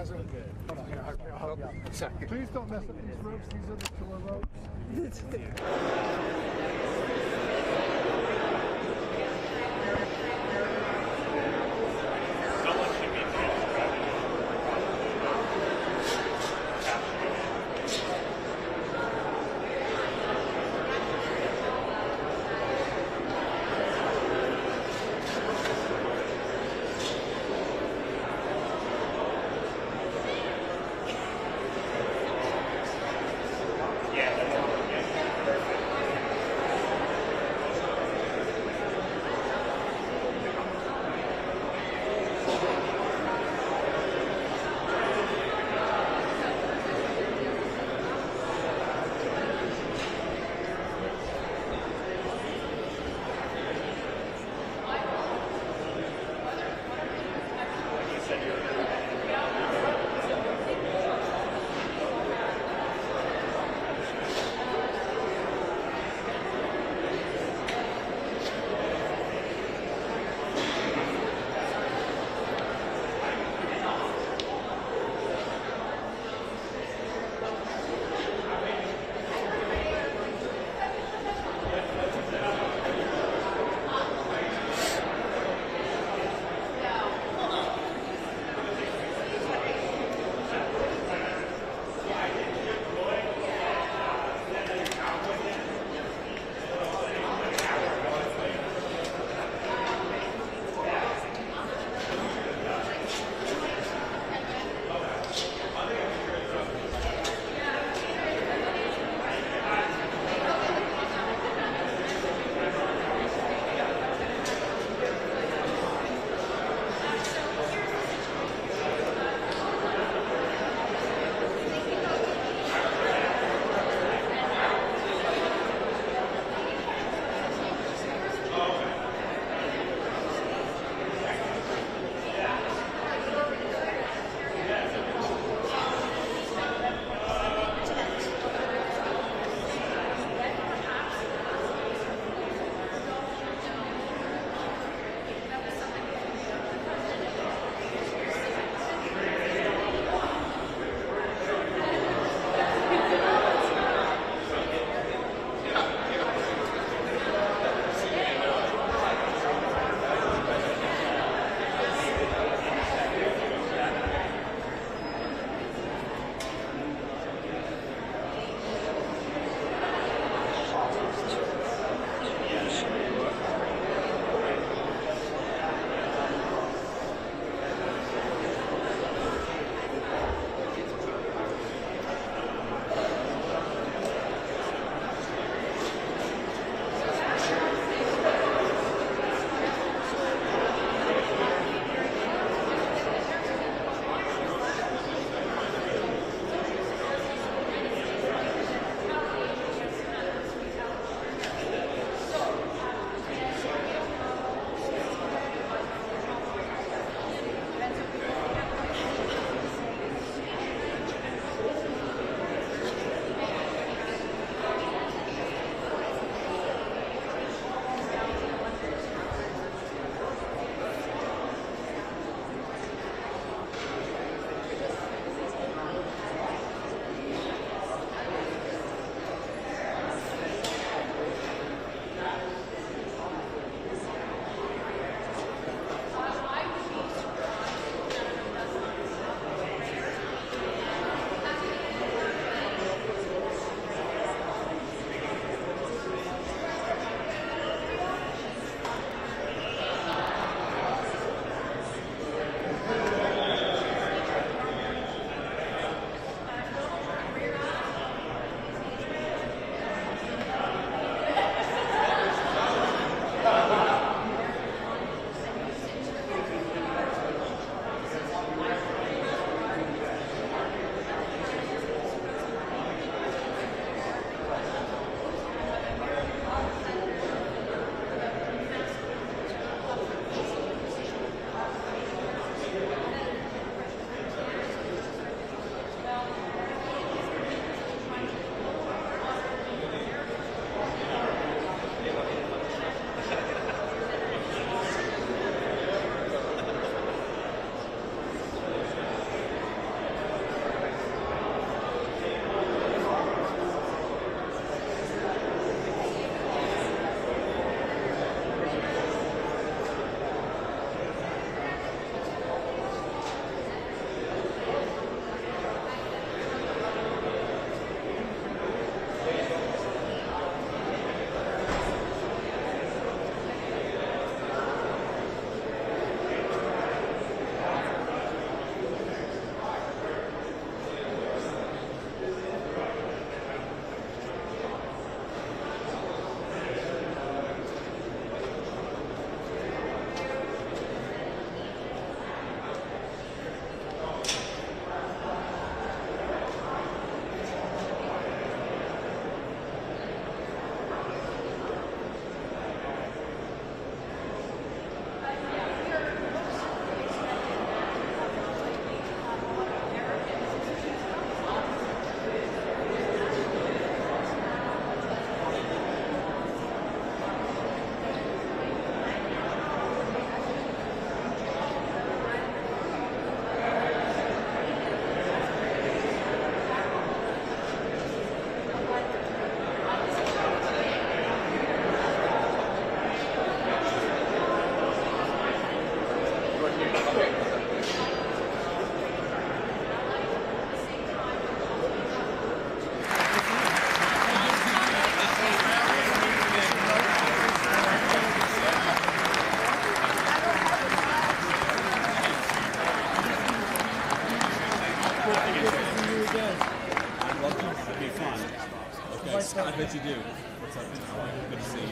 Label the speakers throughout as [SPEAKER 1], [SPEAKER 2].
[SPEAKER 1] guys are good. Hold on, here, I'll help you out. Sorry. Please don't mess up these ropes. These are the killer ropes.
[SPEAKER 2] guys. I bet you do. What's up? Good to see you.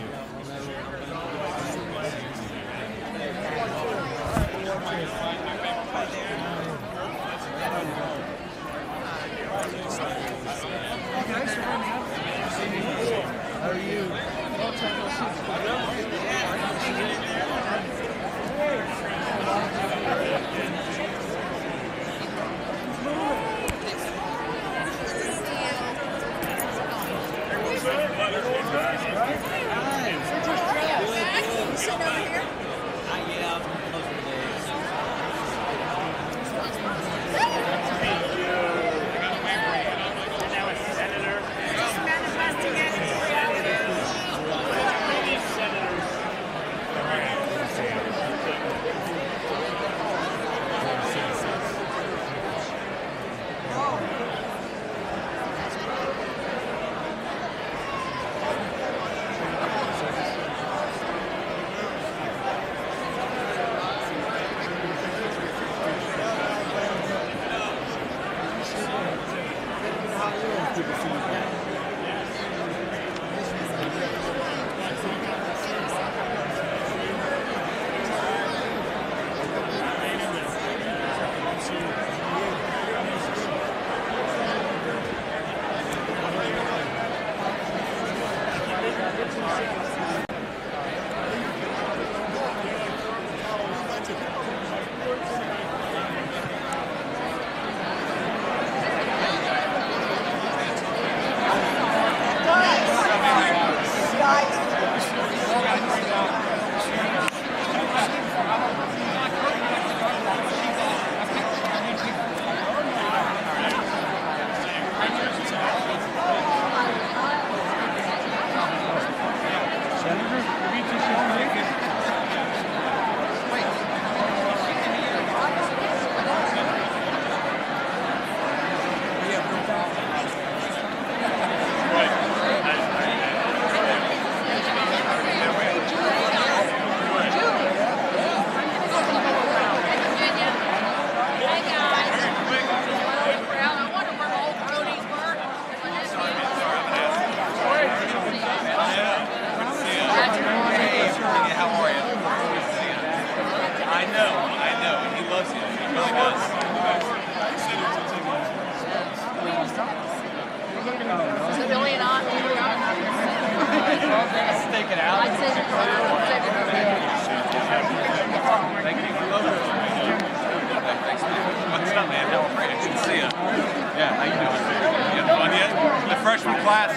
[SPEAKER 1] How are you? Long time no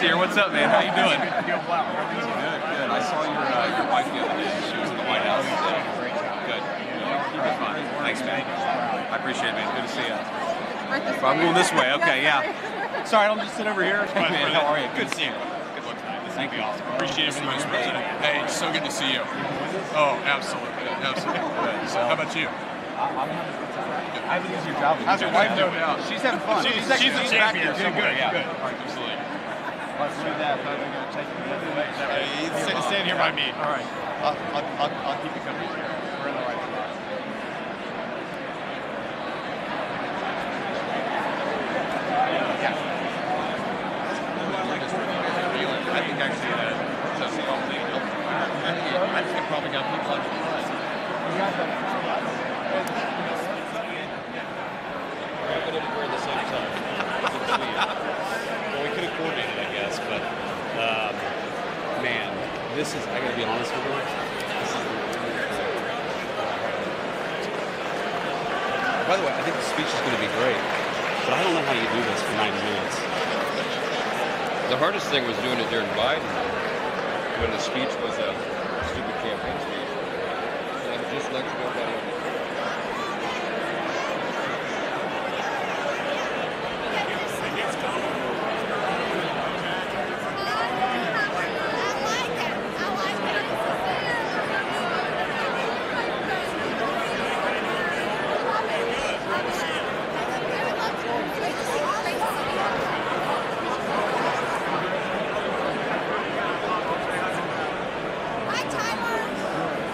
[SPEAKER 1] see.
[SPEAKER 3] What's up, man? How you doing? Good, good. I saw your wife the other day. She was in the White House. Good. Keep it fun. Thanks, man. I appreciate it, man. Good to see you. I'm going this way. Okay, yeah. Sorry, I'll just sit over here. Hey, man, how are you? Good to see you. Good luck tonight. This will be awesome. Appreciate it, Vice President. Hey, so good to see you. Oh, absolutely. Absolutely. So, how about you?
[SPEAKER 2] I'm having a good time. I have an easier job.
[SPEAKER 3] How's your wife doing now? She's having fun.
[SPEAKER 2] She's a champion.
[SPEAKER 3] Good,
[SPEAKER 2] Yeah.
[SPEAKER 3] good. Absolutely.
[SPEAKER 2] Let's do that. I'm going to take you the other way.
[SPEAKER 3] Stand here by me.
[SPEAKER 2] All right. I'll keep you company here. We're in the right spot. Yeah.
[SPEAKER 3] I think actually that's the only thing. I think it probably got people on the line.
[SPEAKER 4] We're at the same time. Well, we could have coordinated, I guess, but man, this is, I gotta be honest with you. By the way, I think the speech is going to be great, but I don't know how you do this for 90 minutes. The hardest thing was doing it during Biden, when the speech was a stupid campaign speech. And just let you go about it.
[SPEAKER 5] Hi, Tyler.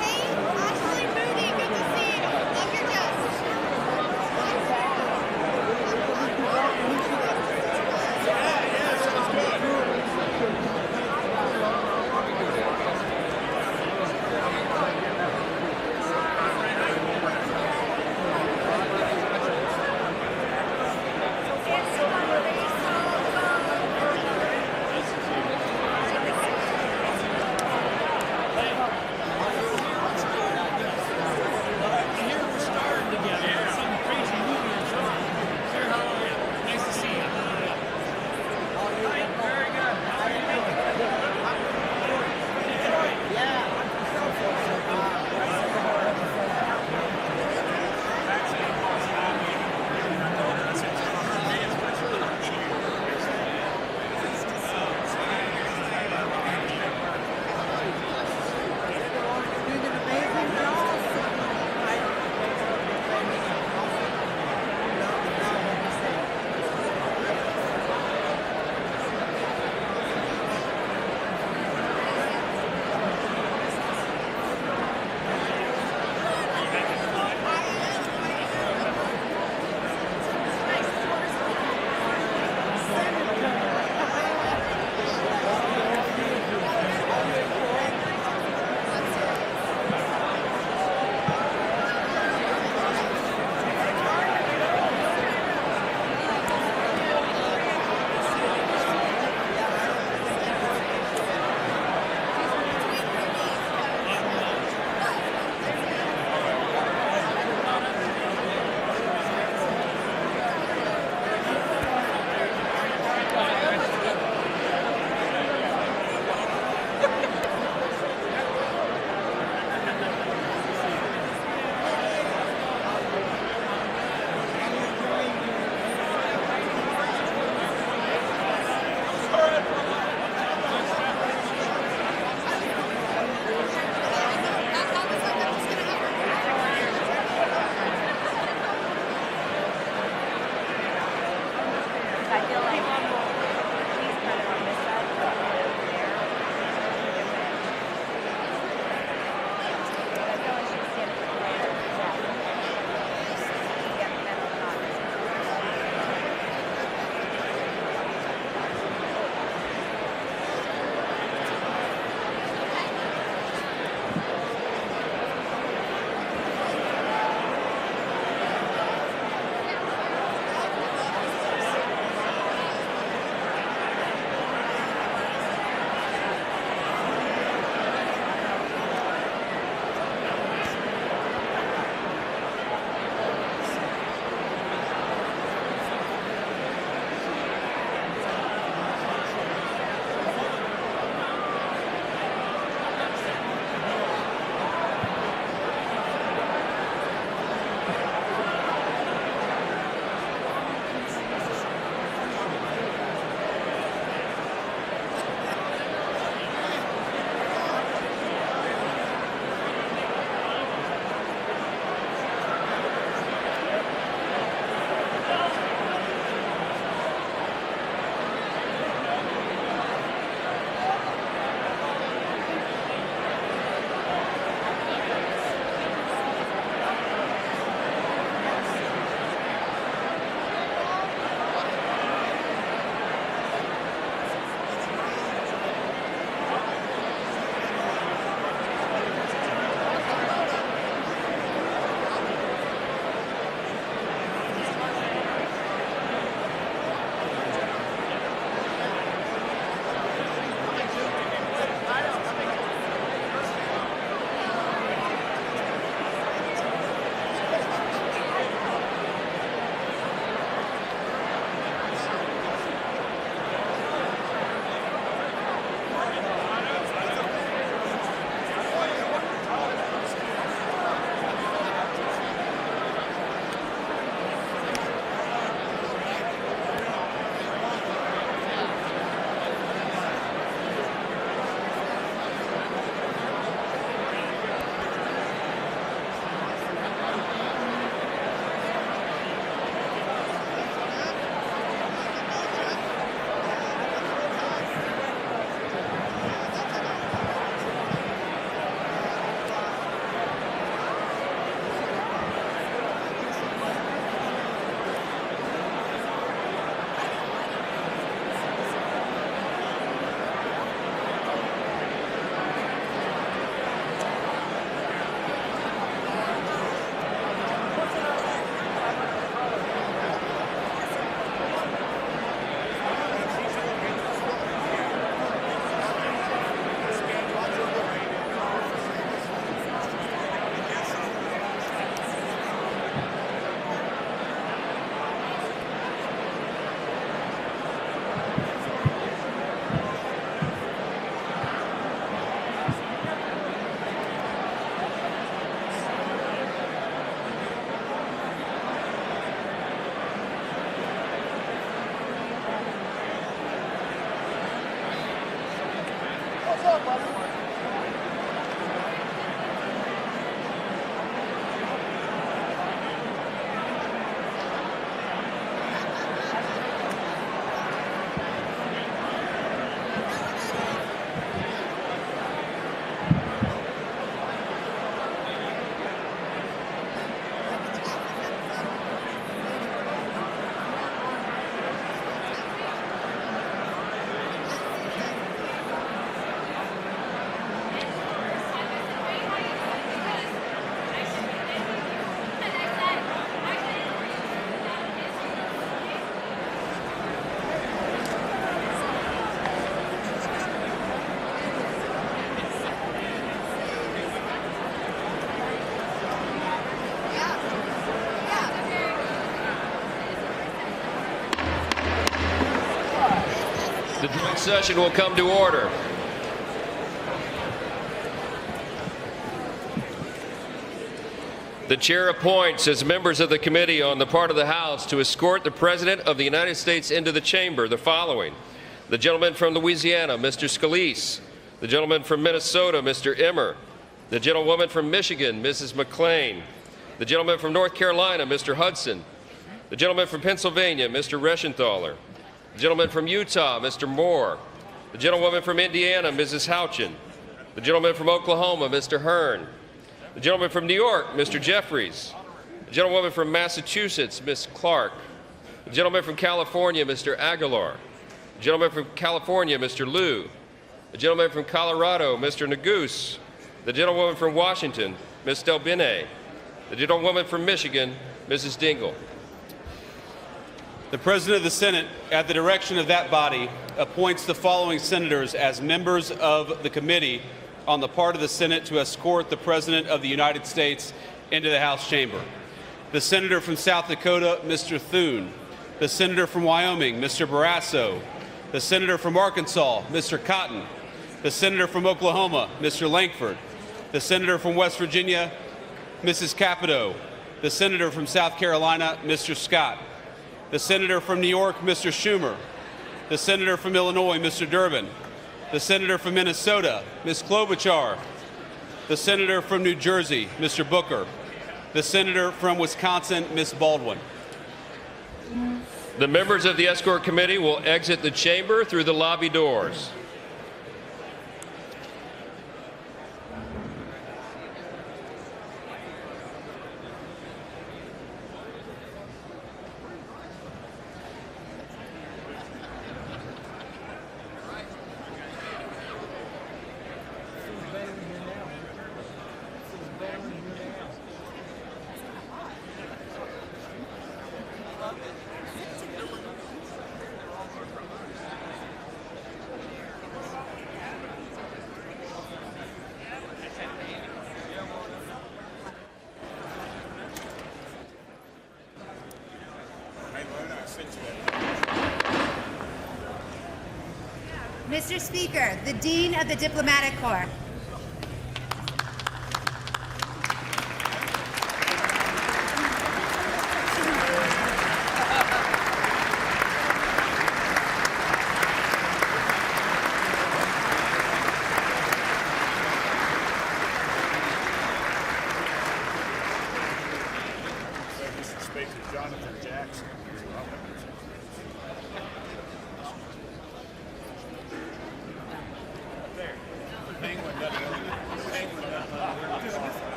[SPEAKER 5] Hey, Ashley, Moody, good to see you. session will come to order. The chair appoints as members of the committee on the part of the House to escort the President of the United States into the chamber the following: the gentleman from Louisiana, Mr. Scalise; the gentleman from Minnesota, Mr. Emmer; the gentlewoman from Michigan, Mrs. McClain; the gentleman from North Carolina, Mr. Hudson; the gentleman from Pennsylvania, Mr. Reschenthaler; the gentleman from Utah, Mr. Moore; the gentlewoman from Indiana, Mrs. Houchin; the gentleman from Oklahoma, Mr. Hearn; the gentleman from New York, Mr. Jeffries; the gentlewoman from Massachusetts, Ms. Clark; the gentleman from California, Mr. Aguilar; the gentleman from California, Mr. Liu; the gentleman from Colorado, Mr. Neguse; the gentlewoman from Washington, Ms. Delbene; the gentlewoman from Michigan, Mrs. Dingell.
[SPEAKER 6] The President of the Senate, at the direction of that body, appoints the following senators as members of the committee on the part of the Senate to escort the President of the United States into the House chamber: the Senator from South Dakota, Mr. Thune; the Senator from Wyoming, Mr. Barrasso; the Senator from Arkansas, Mr. Cotton; the Senator from Oklahoma, Mr. Lankford; the Senator from West Virginia, Mrs. Capito; the Senator from South Carolina, Mr. Scott; the Senator from New York, Mr. Schumer; the Senator from Illinois, Mr. Durbin; the Senator from Minnesota, Ms. Klobuchar; the Senator from New Jersey, Mr. Booker; the Senator from Wisconsin, Ms. Baldwin.
[SPEAKER 5] The members of the escort committee will exit the chamber through the lobby doors.
[SPEAKER 7] Mr. Speaker, the Dean of the Diplomatic Corps.
[SPEAKER 1] Mr. Speaker, Jonathan Jackson.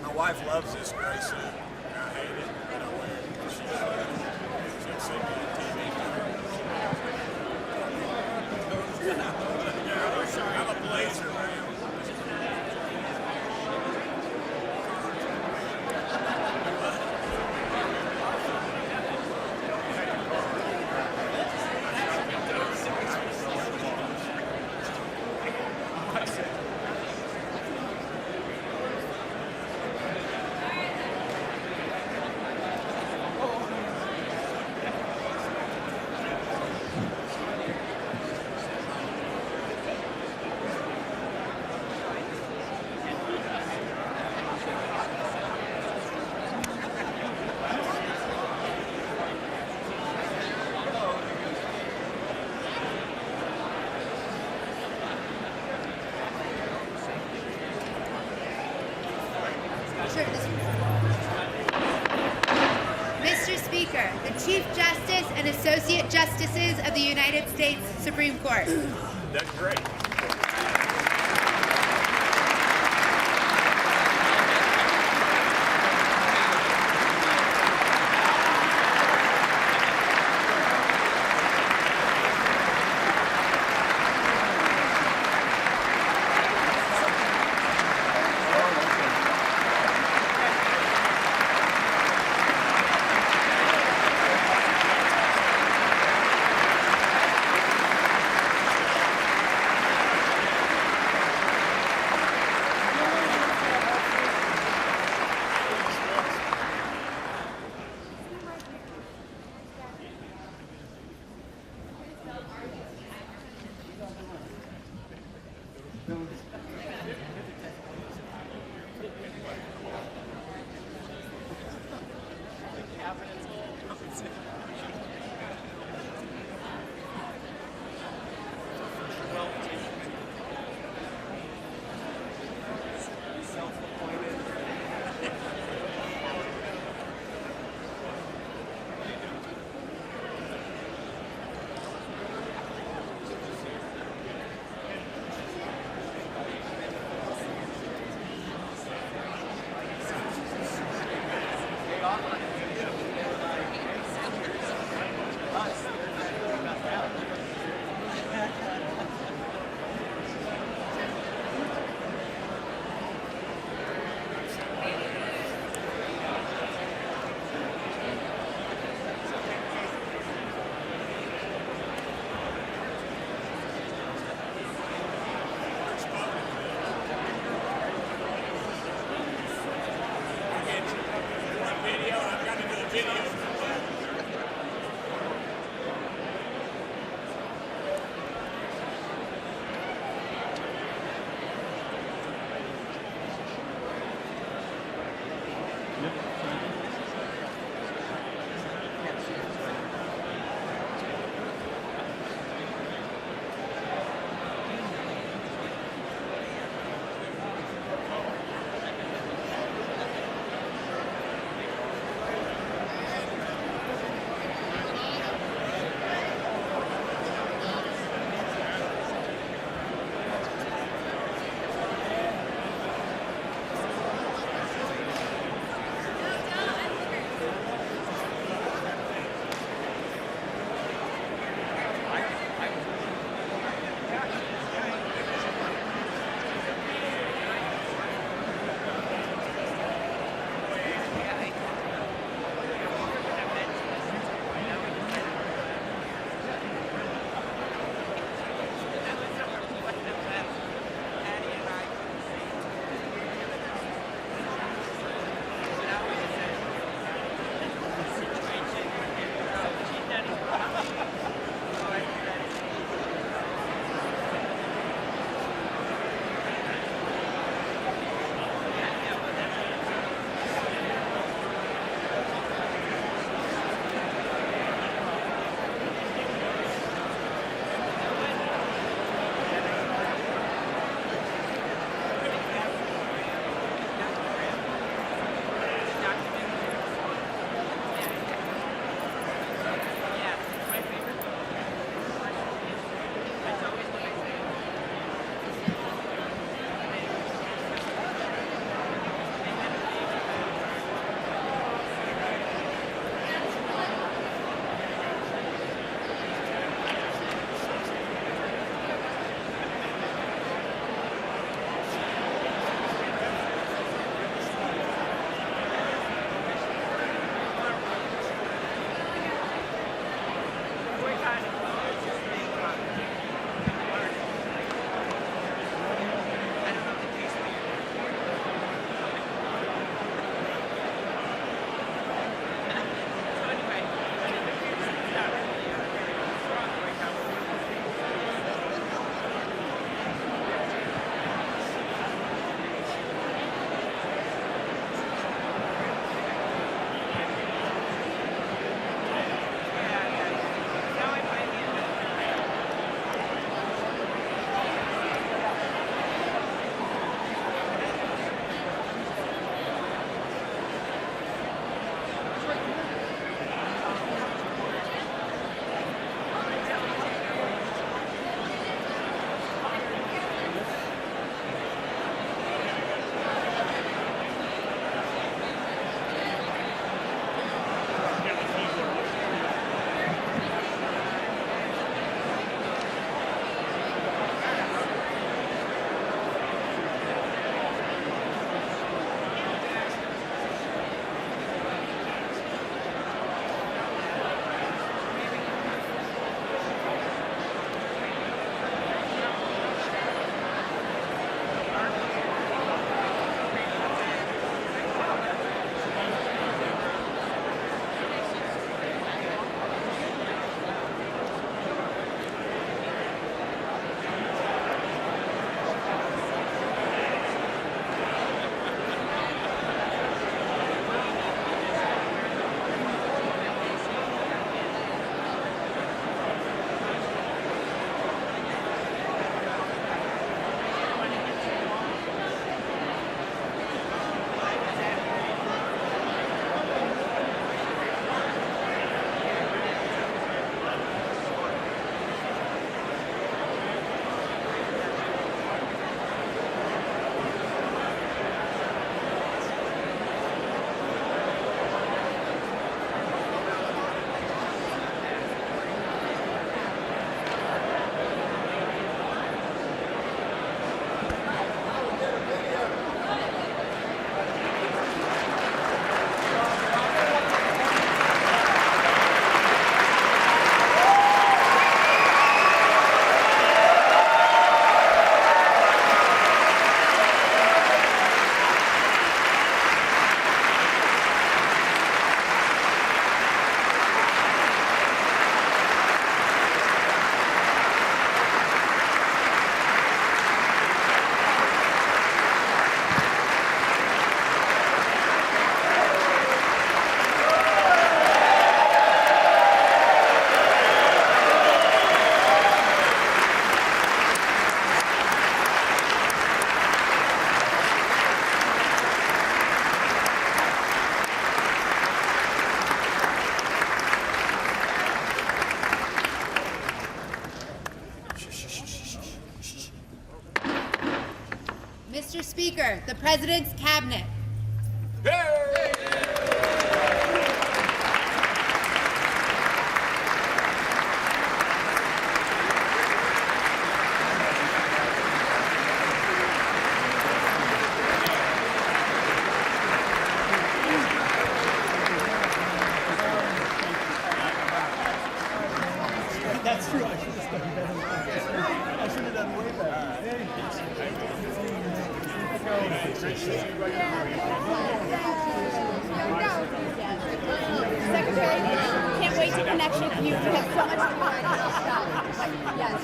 [SPEAKER 1] My wife loves this gray suit. I hate it, but I wear it. She'll see me on TV. I'm a blazer, man.
[SPEAKER 7] Mr. Speaker, the Chief Justice and Associate Justices of the United States Supreme Court.
[SPEAKER 1] That's great. Video.
[SPEAKER 7] the President's Cabinet.
[SPEAKER 8] That's true. I should have done better. I should have done way
[SPEAKER 9] Secretary, can't wait to connect with you. We have so much to talk about. Yes.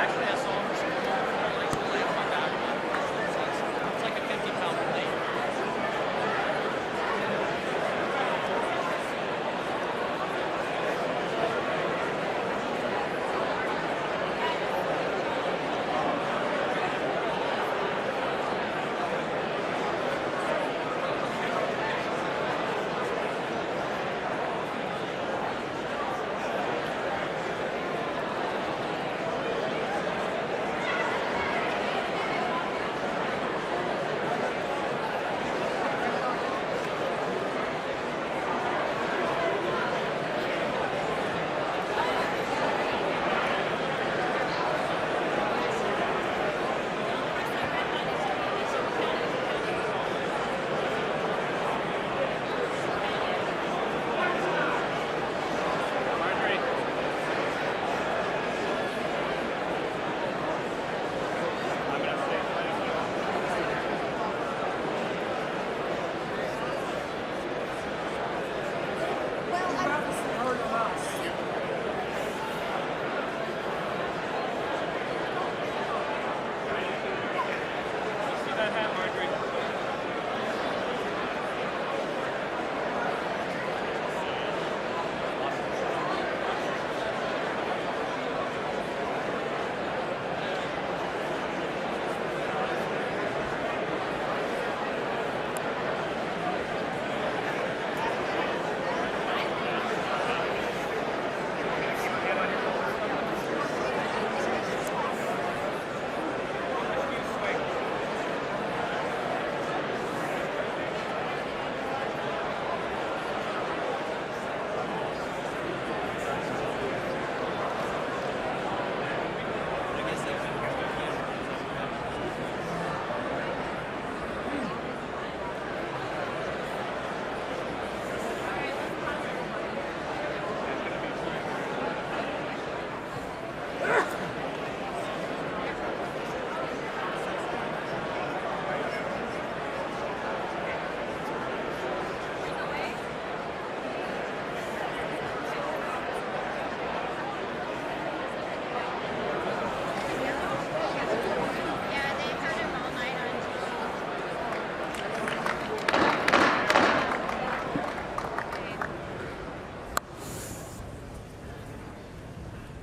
[SPEAKER 2] Actually, I saw him this morning. Like, oh my God. It's like a 50-pound plate.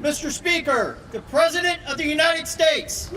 [SPEAKER 10] Mr. Speaker, the President of the United States.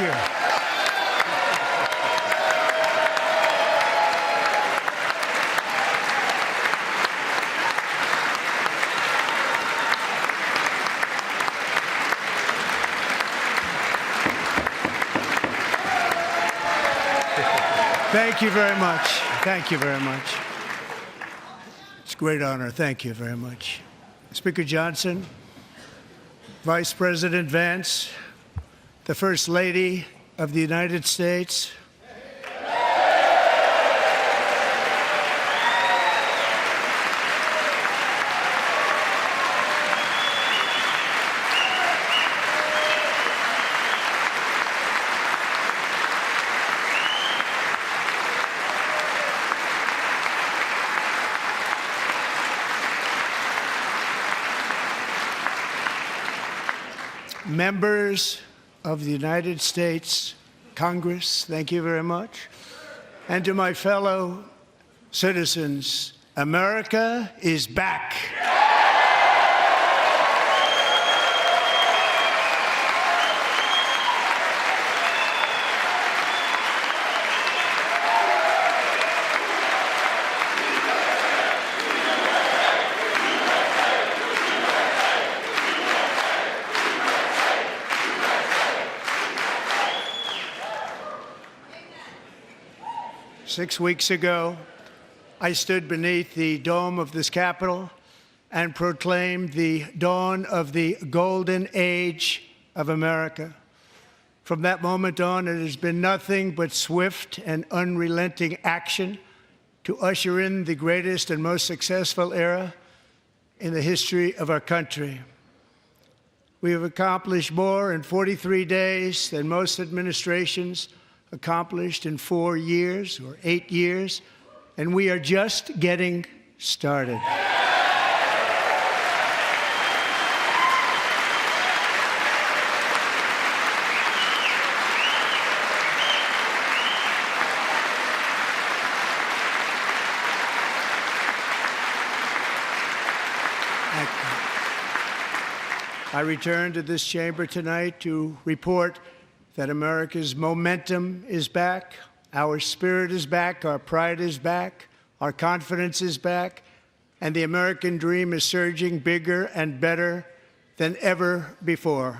[SPEAKER 8] you. Thank you very much. Thank you very much. It's a great honor. Thank you very much. Speaker Johnson, Vice President Vance, the First Lady of the United States, members of the United States Congress, thank you very much. And to my fellow citizens, America is back. 6 weeks ago, I stood beneath the dome of this Capitol and proclaimed the dawn of the golden age of America. From that moment on, it has been nothing but swift and unrelenting action to usher in the greatest and most successful era in the history of our country. We have accomplished more in 43 days than most administrations accomplished in 4 years or 8 years, and we are just getting started. I return to this chamber tonight to report that America's momentum is back, our spirit is back, our pride is back, our confidence is back, and the American dream is surging bigger and better than ever before.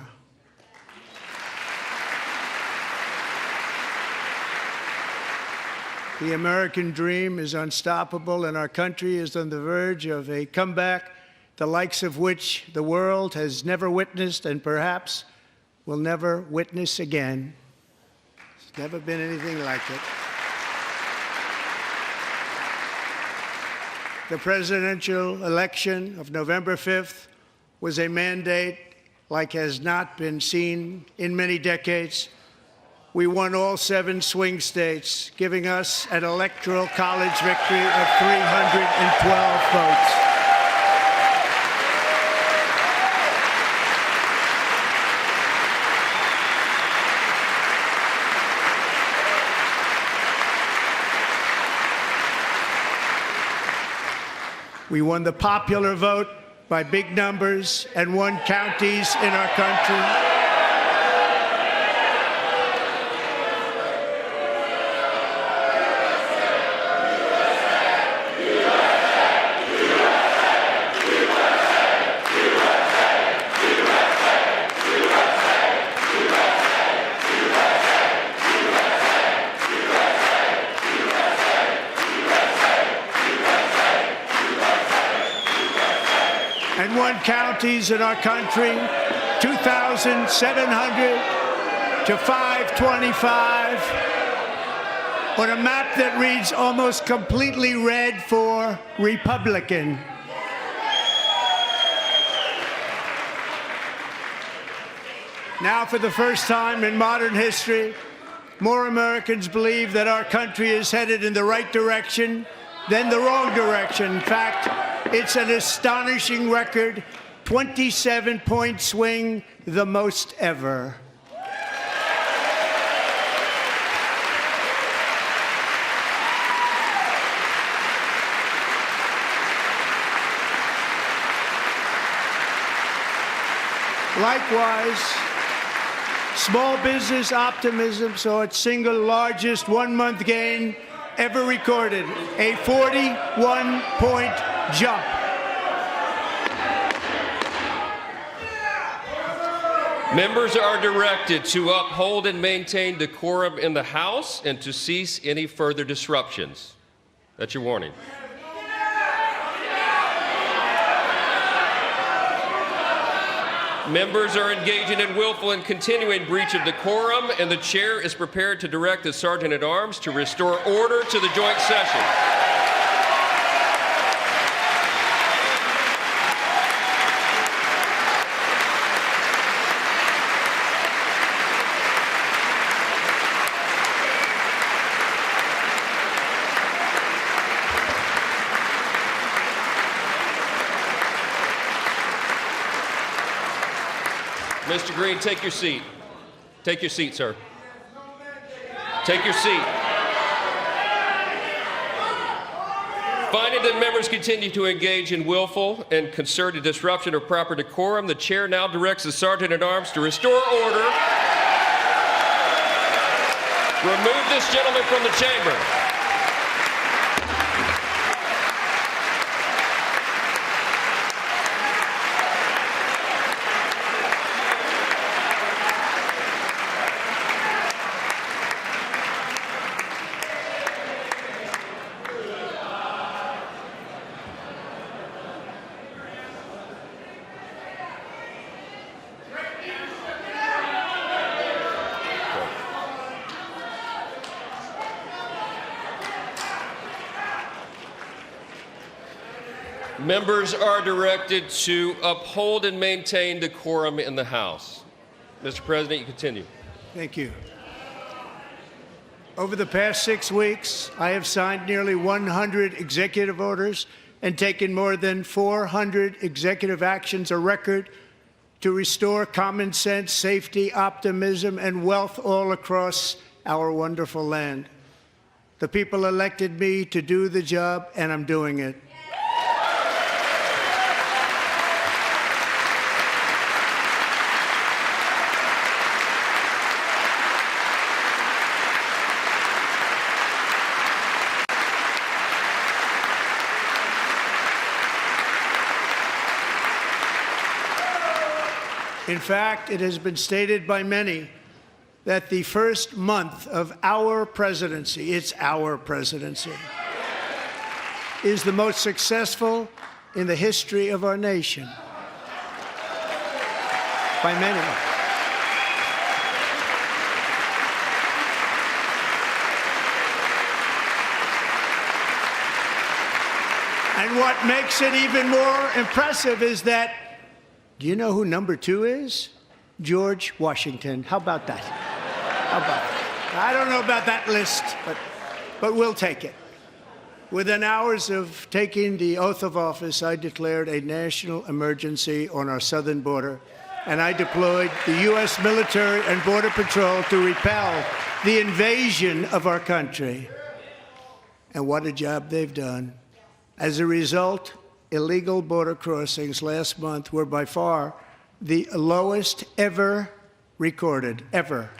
[SPEAKER 8] The American dream is unstoppable, and our country is on the verge of a comeback, the likes of which the world has never witnessed and perhaps will never witness again. There's never been anything like it. The presidential election of November 5th was a mandate like has not been seen in many decades. We won all 7 swing states, giving us an electoral college victory of 312 votes. We won the popular vote by big numbers and won counties in our country. And won counties in our country, 2,700 to 525, on a map that reads almost completely red for Republican. Now, for the first time in modern history, more Americans believe that our country is headed in the right direction than the wrong direction. In fact, it's an astonishing record, 27-point swing, the most ever. Small business optimism saw its single largest one-month gain ever recorded, a 41-point jump.
[SPEAKER 5] Members are directed to uphold and maintain decorum in the House and to cease any further disruptions. That's your warning. Members are engaging in willful and continuing breach of decorum, and the chair is prepared to direct the Sergeant-at-Arms to restore order to the joint session. Mr. Green, take your seat. Take your seat, sir. Take your seat. Finding that members continue to engage in willful and concerted disruption of proper decorum, the chair now directs the Sergeant-at-Arms to restore order. Remove this gentleman from the chamber. Members are directed to uphold and maintain decorum in the House. Mr. President, you continue.
[SPEAKER 8] Thank you. Over the past 6 weeks, I have signed nearly 100 executive orders and taken more than 400 executive actions, a record to restore common sense, safety, optimism, and wealth all across our wonderful land. The people elected me to do the job, and I'm doing it. In fact, it has been stated by many that the first month of our presidency, it's our presidency, is the most successful in the history of our nation. By many. And what makes it even more impressive is that, do you know who number 2 is? George Washington. How about that? How about that? I don't know about that list, but we'll take it. Within hours of taking the oath of office, I declared a national emergency on our southern border, and I deployed the U.S. military and Border Patrol to repel the invasion of our country. And what a job they've done. As a result, illegal border crossings last month were by far the lowest ever recorded, ever.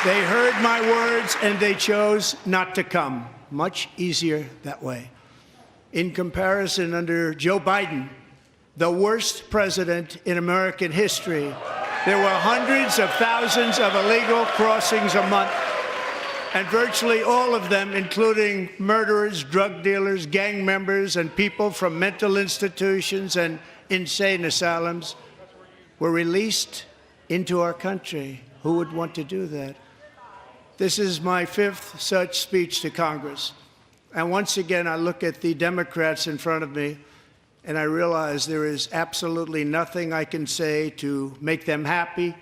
[SPEAKER 8] They heard my words and they chose not to come. Much easier that way. In comparison, under Joe Biden, the worst president in American history, there were hundreds of thousands of illegal crossings a month, and virtually all of them, including murderers, drug dealers, gang members, and people from mental institutions and insane asylums, were released into our country. Who would want to do that? This is my 5th such speech to Congress. And once again, I look at the Democrats in front of me, and I realize there is absolutely nothing I can say to make them happy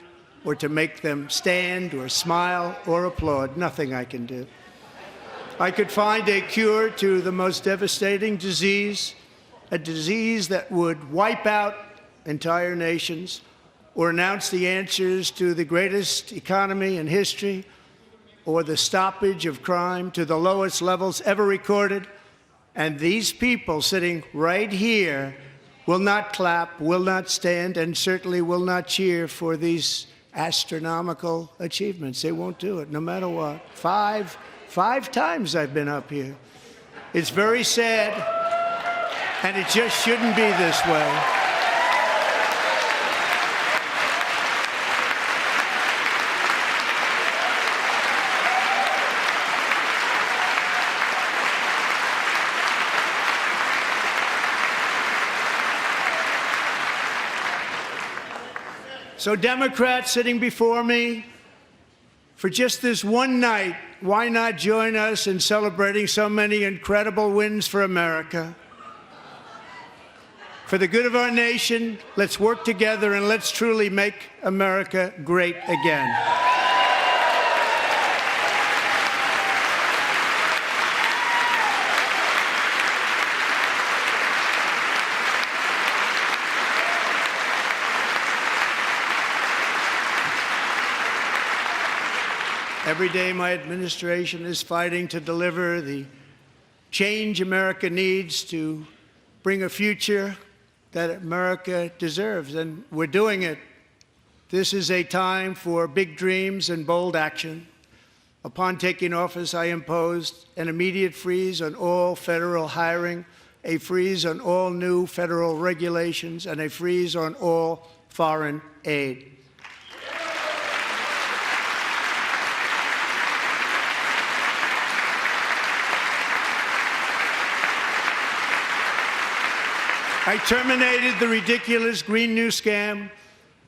[SPEAKER 8] or to make them stand or smile or applaud. Nothing I can do. I could find a cure to the most devastating disease, a disease that would wipe out entire nations, or announce the answers to the greatest economy in history or the stoppage of crime to the lowest levels ever recorded. And these people sitting right here will not clap, will not stand, and certainly will not cheer for these astronomical achievements. They won't do it, no matter what. Five times I've been up here. It's very sad, and it just shouldn't be this way. So Democrats sitting before me, for just this one night, why not join us in celebrating so many incredible wins for America? For the good of our nation, let's work together and let's truly make America great again. Every day, my administration is fighting to deliver the change America needs to bring a future that America deserves, and we're doing it. This is a time for big dreams and bold action. Upon taking office, I imposed an immediate freeze on all federal hiring, a freeze on all new federal regulations, and a freeze on all foreign aid. I terminated the ridiculous Green New Scam.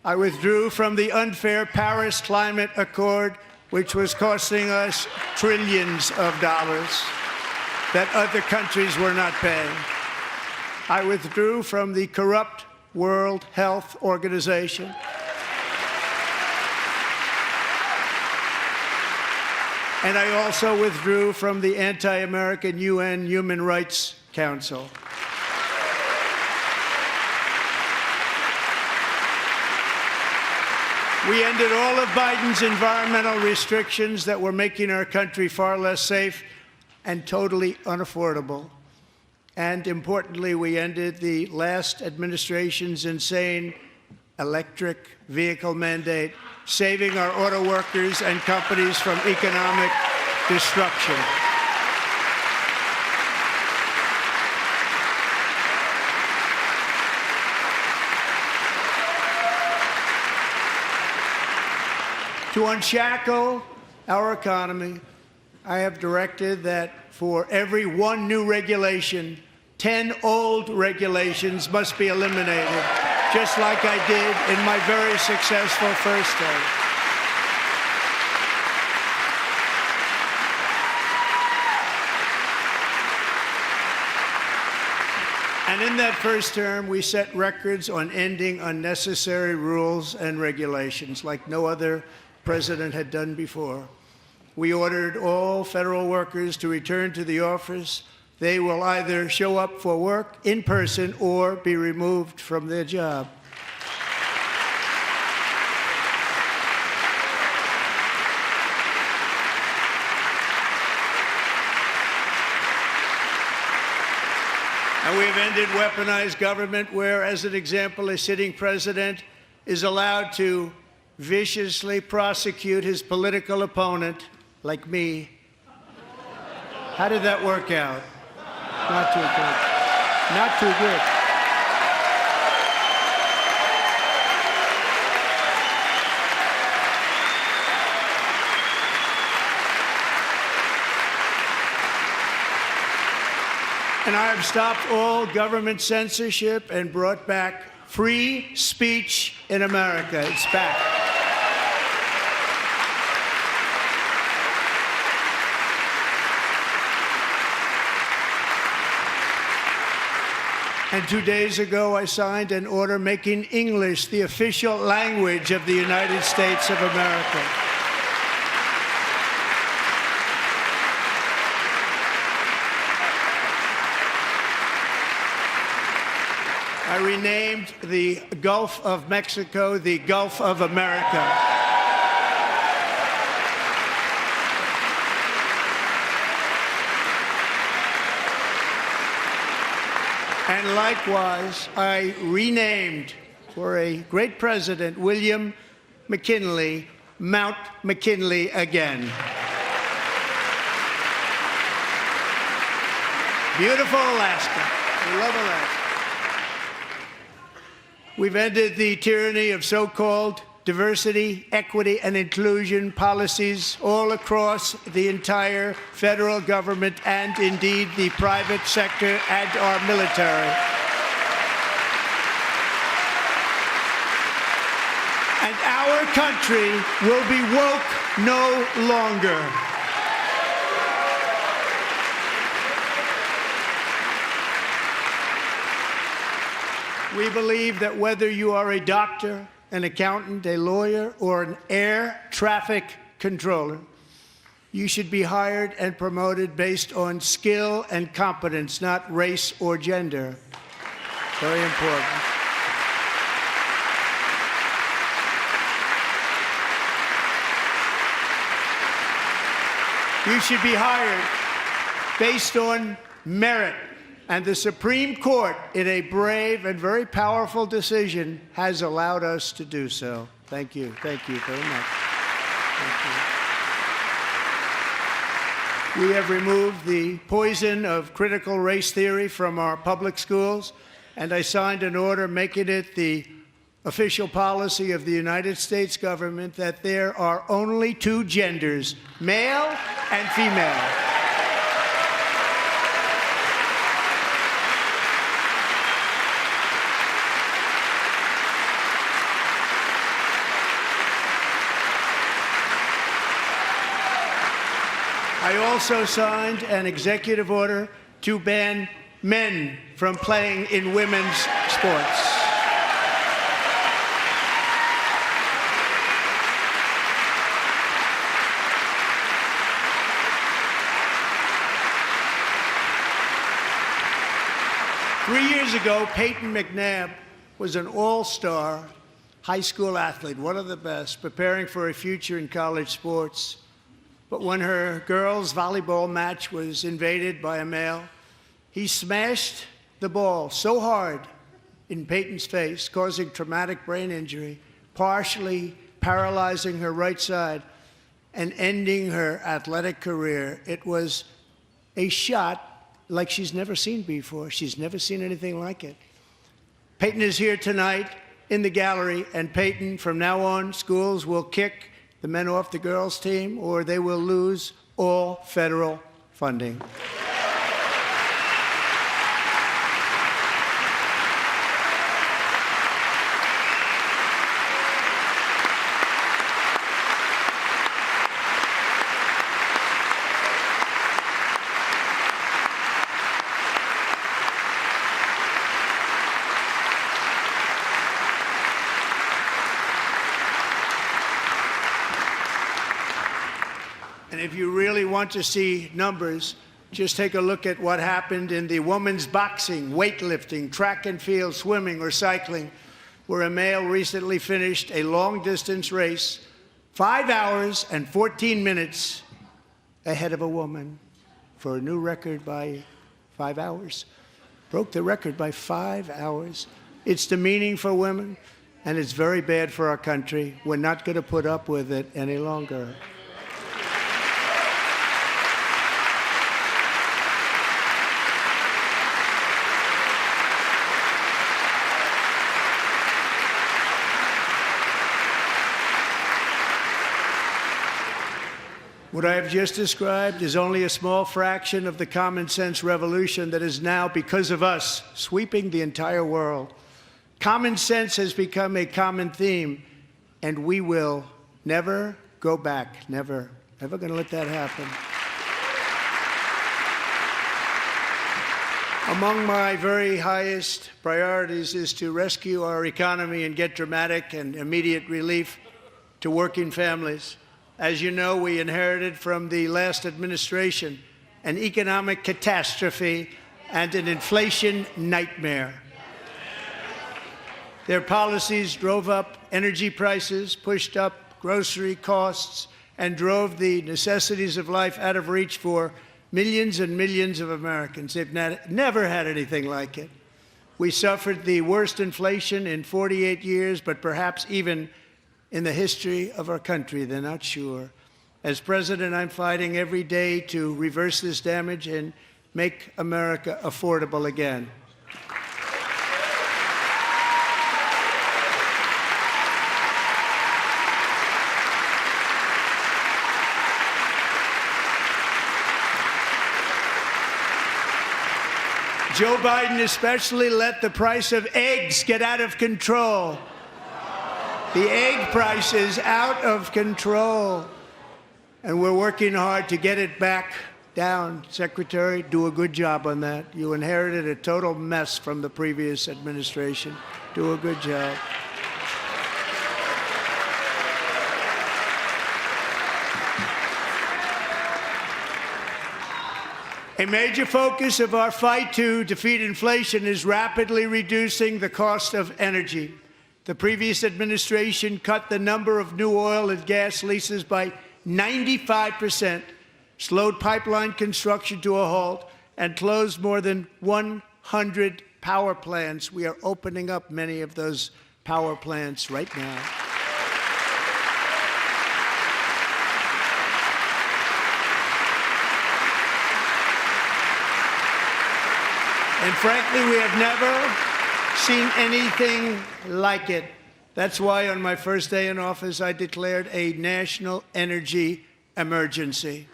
[SPEAKER 8] I withdrew from the unfair Paris Climate Accord, which was costing us trillions of dollars that other countries were not paying. I withdrew from the corrupt World Health Organization. And I also withdrew from the anti-American UN Human Rights Council. We ended all of Biden's environmental restrictions that were making our country far less safe and totally unaffordable. And importantly, we ended the last administration's insane electric vehicle mandate, saving our auto workers and companies from economic destruction. To unshackle our economy, I have directed that for every one new regulation, 10 old regulations must be eliminated, just like I did in my very successful first term. And in that first term, we set records on ending unnecessary rules and regulations like no other president had done before. We ordered all federal workers to return to the office. They will either show up for work in person or be removed from their job. And we have ended weaponized government where, as an example, a sitting president is allowed to viciously prosecute his political opponent, like me. How did that work out? Not too good. Not too good. And I have stopped all government censorship and brought back free speech in America. It's back. And 2 days ago, I signed an order making English the official language of the United States of America. I renamed the Gulf of Mexico the Gulf of America. And likewise, I renamed, for a great president, William McKinley, Mount McKinley again. Beautiful Alaska. We love Alaska. We've ended the tyranny of so-called diversity, equity, and inclusion policies all across the entire federal government and indeed the private sector and our military. And our country will be woke no longer. We believe that whether you are a doctor, an accountant, a lawyer, or an air traffic controller, you should be hired and promoted based on skill and competence, not race or gender. Very important. You should be hired based on merit. And the Supreme Court, in a brave and very powerful decision, has allowed us to do so. Thank you. Thank you very much. Thank you. We have removed the poison of critical race theory from our public schools, and I signed an order making it the official policy of the United States government that there are only two genders, male and female. I also signed an executive order to ban men from playing in women's sports. Three years ago, Peyton McNabb was an all-star high school athlete, one of the best, preparing for a future in college sports. But when her girls' volleyball match was invaded by a male, he smashed the ball so hard in Peyton's face, causing traumatic brain injury, partially paralyzing her right side and ending her athletic career. It was a shot like she's never seen before. She's never seen anything like it. Peyton is here tonight in the gallery, and Peyton, from now on, schools will kick the men off the girls' team, or they will lose all federal funding. And if you really want to see numbers, just take a look at what happened in the women's boxing, weightlifting, track and field, swimming, or cycling, where a male recently finished a long-distance race 5 hours and 14 minutes ahead of a woman for a new record by 5 hours. Broke the record by 5 hours. It's demeaning for women, and it's very bad for our country. We're not going to put up with it any longer. What I have just described is only a small fraction of the common sense revolution that is now, because of us, sweeping the entire world. Common sense has become a common theme, and we will never go back. Never. Never going to let that happen. Among my very highest priorities is to rescue our economy and get dramatic and immediate relief to working families. As you know, we inherited from the last administration an economic catastrophe and an inflation nightmare. Their policies drove up energy prices, pushed up grocery costs, and drove the necessities of life out of reach for millions and millions of Americans. They've never had anything like it. We suffered the worst inflation in 48 years, but perhaps even in the history of our country. They're not sure. As president, I'm fighting every day to reverse this damage and make America affordable again. Joe Biden especially let the price of eggs get out of control. The egg price is out of control. And we're working hard to get it back down. Secretary, do a good job on that. You inherited a total mess from the previous administration. Do a good job. A major focus of our fight to defeat inflation is rapidly reducing the cost of energy. The previous administration cut the number of new oil and gas leases by 95%, slowed pipeline construction to a halt, and closed more than 100 power plants. We are opening up many of those power plants right now. And frankly, we have never seen anything like it. That's why on my first day in office, I declared a national energy emergency.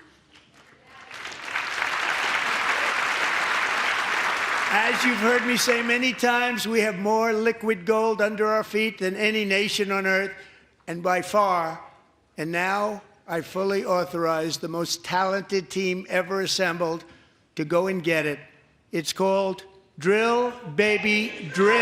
[SPEAKER 8] As you've heard me say many times, we have more liquid gold under our feet than any nation on earth, and by far. And now I fully authorize the most talented team ever assembled to go and get it. It's called Drill, Baby, Drill.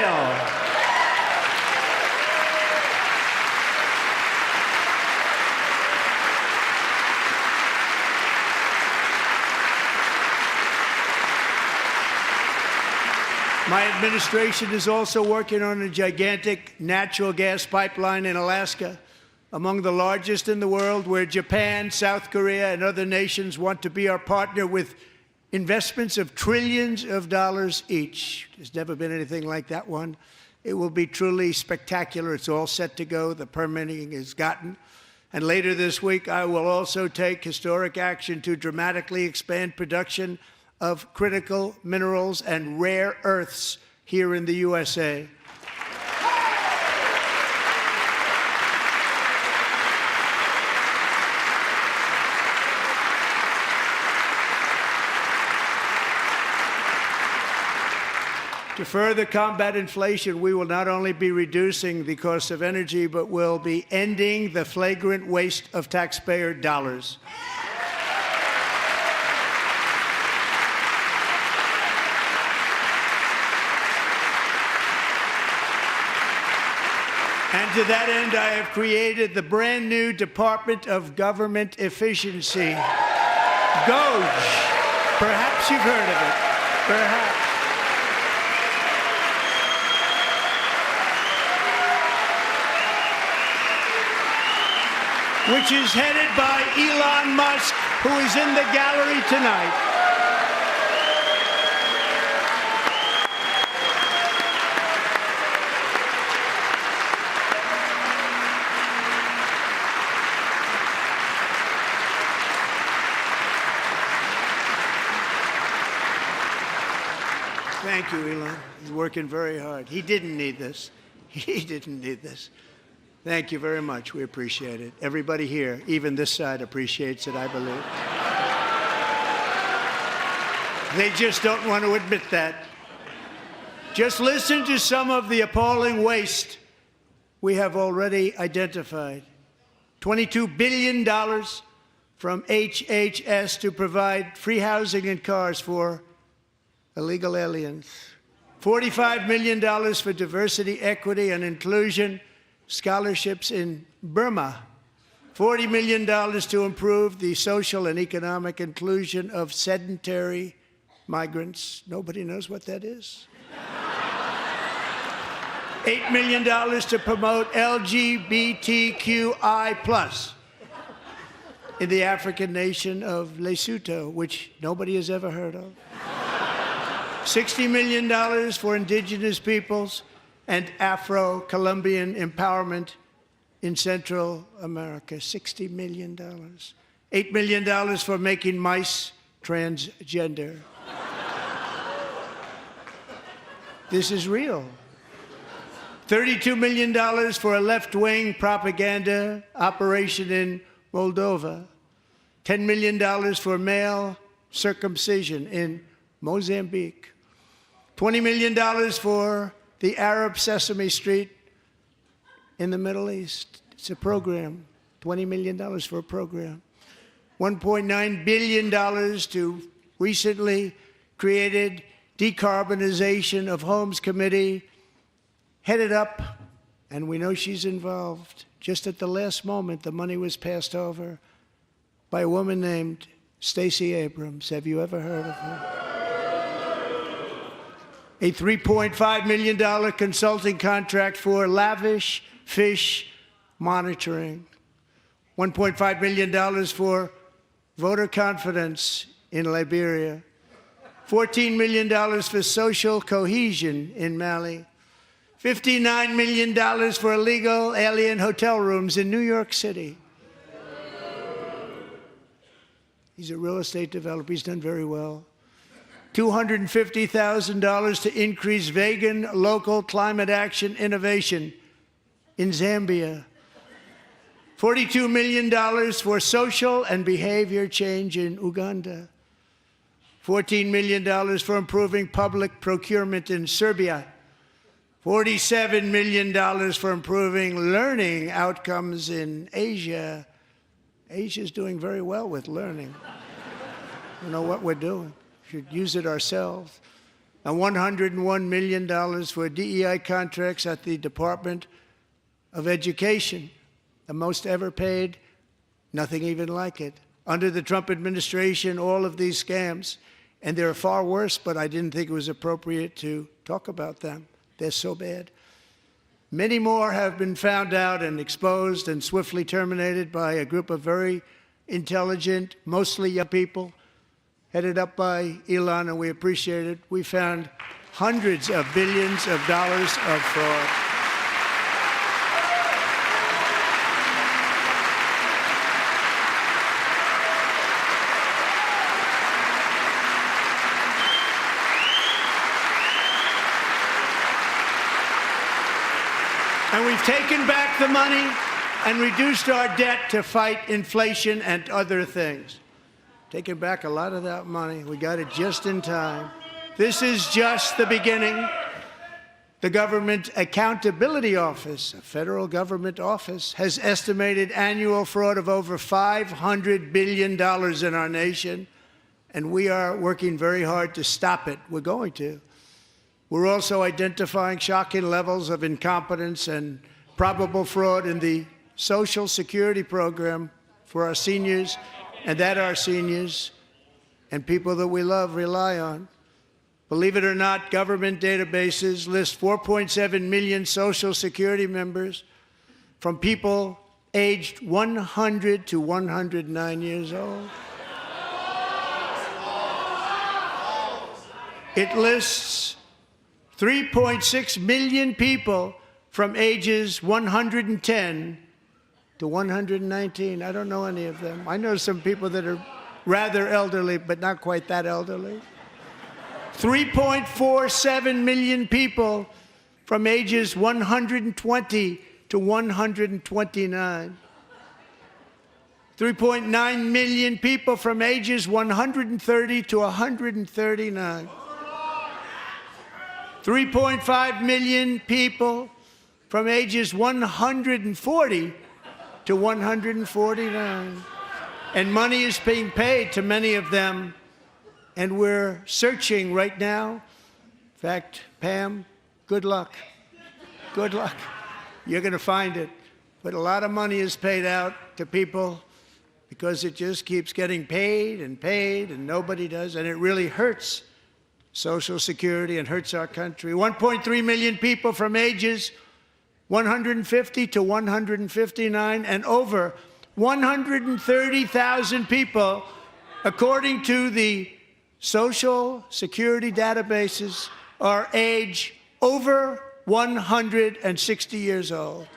[SPEAKER 8] My administration is also working on a gigantic natural gas pipeline in Alaska, among the largest in the world, where Japan, South Korea, and other nations want to be our partner with investments of trillions of dollars each. There's never been anything like that one. It will be truly spectacular. It's all set to go. The permitting is gotten. And later this week, I will also take historic action to dramatically expand production of critical minerals and rare earths here in the USA. To further combat inflation, we will not only be reducing the cost of energy, but will be ending the flagrant waste of taxpayer dollars. And to that end, I have created the brand new Department of Government Efficiency, DOGE. Perhaps you've heard of it. Perhaps. Which is headed by Elon Musk, who is in the gallery tonight. Thank you, Elon. He's working very hard. He didn't need this. He didn't need this. Thank you very much. We appreciate it. Everybody here, even this side, appreciates it, I believe. They just don't want to admit that. Just listen to some of the appalling waste we have already identified. $22 billion from HHS to provide free housing and cars for illegal aliens. $45 million for diversity, equity, and inclusion scholarships in Burma. $40 million to improve the social and economic inclusion of sedentary migrants. Nobody knows what that is. $8 million to promote LGBTQI+ in the African nation of Lesotho, which nobody has ever heard of. $60 million for indigenous peoples and Afro-Colombian empowerment in Central America. $60 million. $8 million for making mice transgender. This is real. $32 million for a left-wing propaganda operation in Moldova. $10 million for male circumcision in Mozambique. $20 million for the Arab Sesame Street in the Middle East. It's a program. $20 million for a program. $1.9 billion to recently created Decarbonization of Homes Committee, headed up, and we know she's involved. Just at the last moment, the money was passed over by a woman named Stacey Abrams. Have you ever heard of her? A $3.5 million consulting contract for lavish fish monitoring. $1.5 million for voter confidence in Liberia. $14 million for social cohesion in Mali. $59 million for illegal alien hotel rooms in New York City. He's a real estate developer. He's done very well. $250,000 to increase vegan local climate action innovation in Zambia. $42 million for social and behavior change in Uganda. $14 million for improving public procurement in Serbia. $47 million for improving learning outcomes in Asia. Asia's doing very well with learning. We know what we're doing. We should use it ourselves. And $101 million for DEI contracts at the Department of Education, the most ever paid, nothing even like it. Under the Trump administration, all of these scams, and they're far worse, but I didn't think it was appropriate to talk about them. They're so bad. Many more have been found out and exposed and swiftly terminated by a group of very intelligent, mostly young people, headed up by Elon, and we appreciate it. We found hundreds of billions of dollars of fraud. And we've taken back the money and reduced our debt to fight inflation and other things. Taken back a lot of that money. We got it just in time. This is just the beginning. The Government Accountability Office, a federal government office, has estimated annual fraud of over $500 billion in our nation, and we are working very hard to stop it. We're going to. We're also identifying shocking levels of incompetence and probable fraud in the Social Security program for our seniors, and that our seniors and people that we love rely on. Believe it or not, government databases list 4.7 million Social Security members from people aged 100 to 109 years old. It lists 3.6 million people from ages 110 to 119. I don't know any of them. I know some people that are rather elderly, but not quite that elderly. 3.47 million people from ages 120 to 129. 3.9 million people from ages 130 to 139. 3.5 million people from ages 140 to 149. And money is being paid to many of them, and we're searching right now. In fact, Pam, good luck. Good luck. You're going to find it. But a lot of money is paid out to people because it just keeps getting paid, and nobody does, and it really hurts Social Security and hurts our country. 1.3 million people from ages 150 to 159, and over 130,000 people, according to the Social Security databases, are age over 160 years old.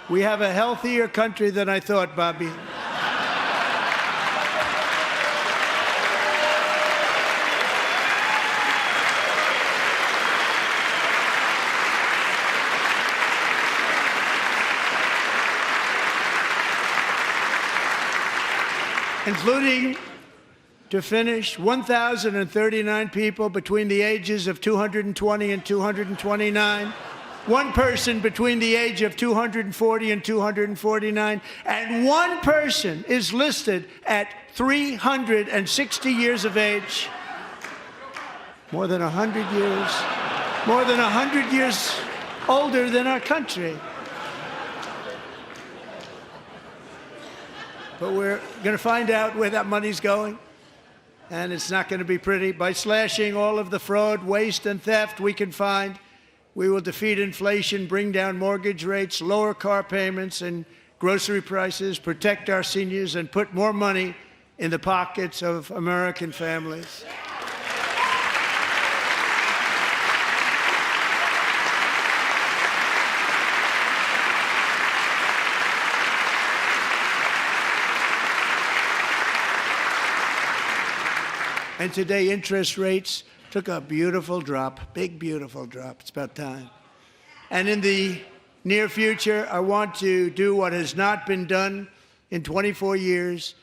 [SPEAKER 8] We have a healthier country than I thought, Bobby. Including, to finish, 1,039 people between the ages of 220 and 229, one person between the age of 240 and 249, and one person is listed at 360 years of age. More than 100 years older than our country. But we're going to find out where that money's going, and it's not going to be pretty. By slashing all of the fraud, waste, and theft we can find, we will defeat inflation, bring down mortgage rates, lower car payments and grocery prices, protect our seniors, and put more money in the pockets of American families. And today, interest rates took a beautiful drop, big, beautiful drop. It's about time. And in the near future, I want to do what has not been done in 24 years,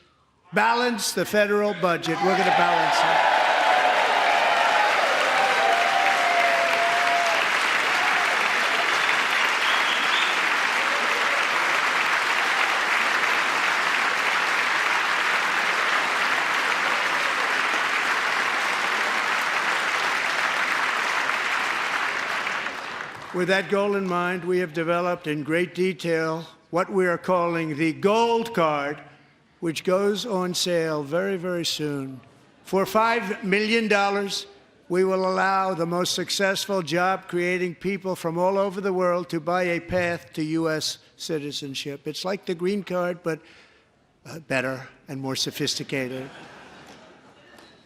[SPEAKER 8] balance the federal budget. We're going to balance it. With that goal in mind, we have developed in great detail what we are calling the Gold Card, which goes on sale very, very soon. For $5 million, we will allow the most successful job-creating people from all over the world to buy a path to U.S. citizenship. It's like the green card, but better and more sophisticated.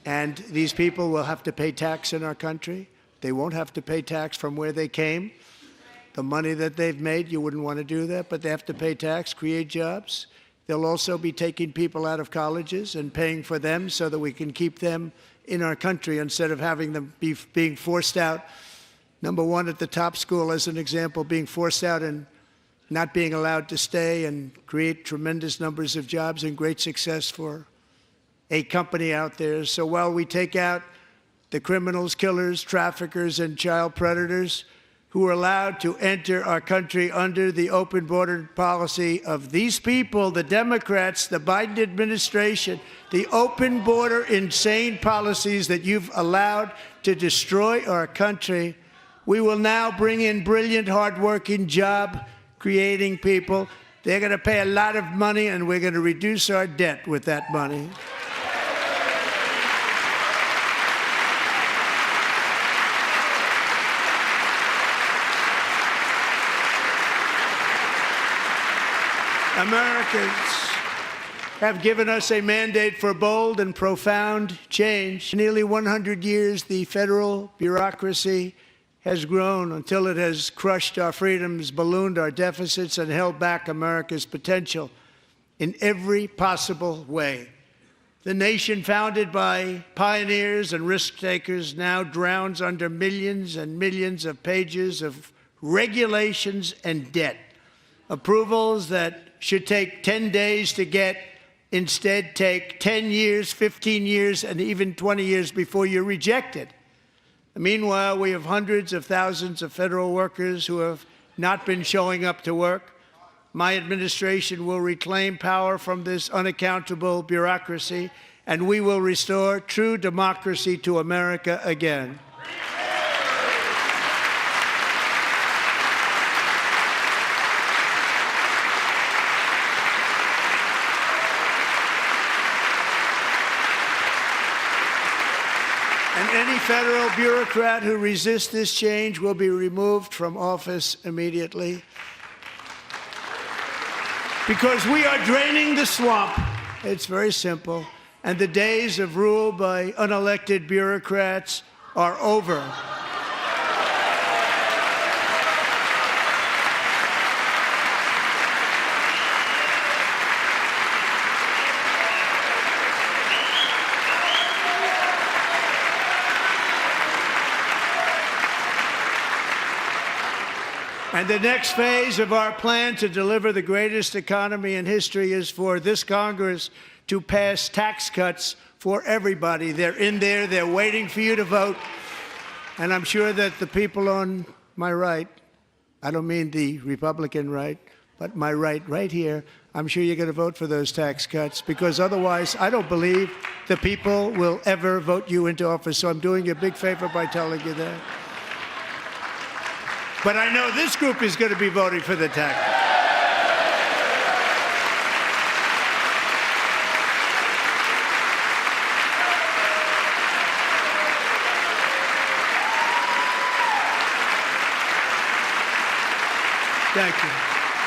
[SPEAKER 8] And these people will have to pay tax in our country. They won't have to pay tax from where they came. The money that they've made, you wouldn't want to do that, but they have to pay tax, create jobs. They'll also be taking people out of colleges and paying for them so that we can keep them in our country instead of having them being forced out. Number one, at the top school, as an example, being forced out and not being allowed to stay and create tremendous numbers of jobs and great success for a company out there. So while we take out the criminals, killers, traffickers, and child predators who are allowed to enter our country under the open border policy of these people, the Democrats, the Biden administration, the open border insane policies that you've allowed to destroy our country, we will now bring in brilliant, hardworking, job-creating people. They're going to pay a lot of money, and we're going to reduce our debt with that money. Americans have given us a mandate for bold and profound change. In nearly 100 years, the federal bureaucracy has grown until it has crushed our freedoms, ballooned our deficits, and held back America's potential in every possible way. The nation founded by pioneers and risk-takers now drowns under millions and millions of pages of regulations and debt. Approvals that should take 10 days to get instead take 10 years, 15 years, and even 20 years before you're rejected. Meanwhile, we have hundreds of thousands of federal workers who have not been showing up to work. My administration will reclaim power from this unaccountable bureaucracy, and we will restore true democracy to America again. And that any federal bureaucrat who resists this change will be removed from office immediately. Because we are draining the swamp. It's very simple. And the days of rule by unelected bureaucrats are over. And the next phase of our plan to deliver the greatest economy in history is for this Congress to pass tax cuts for everybody. They're in there. They're waiting for you to vote. And I'm sure that the people on my right, I don't mean the Republican right, but my right here, I'm sure you're going to vote for those tax cuts, because otherwise I don't believe the people will ever vote you into office. So I'm doing you a big favor by telling you that. But I know this group is going to be voting for the tax. Thank you.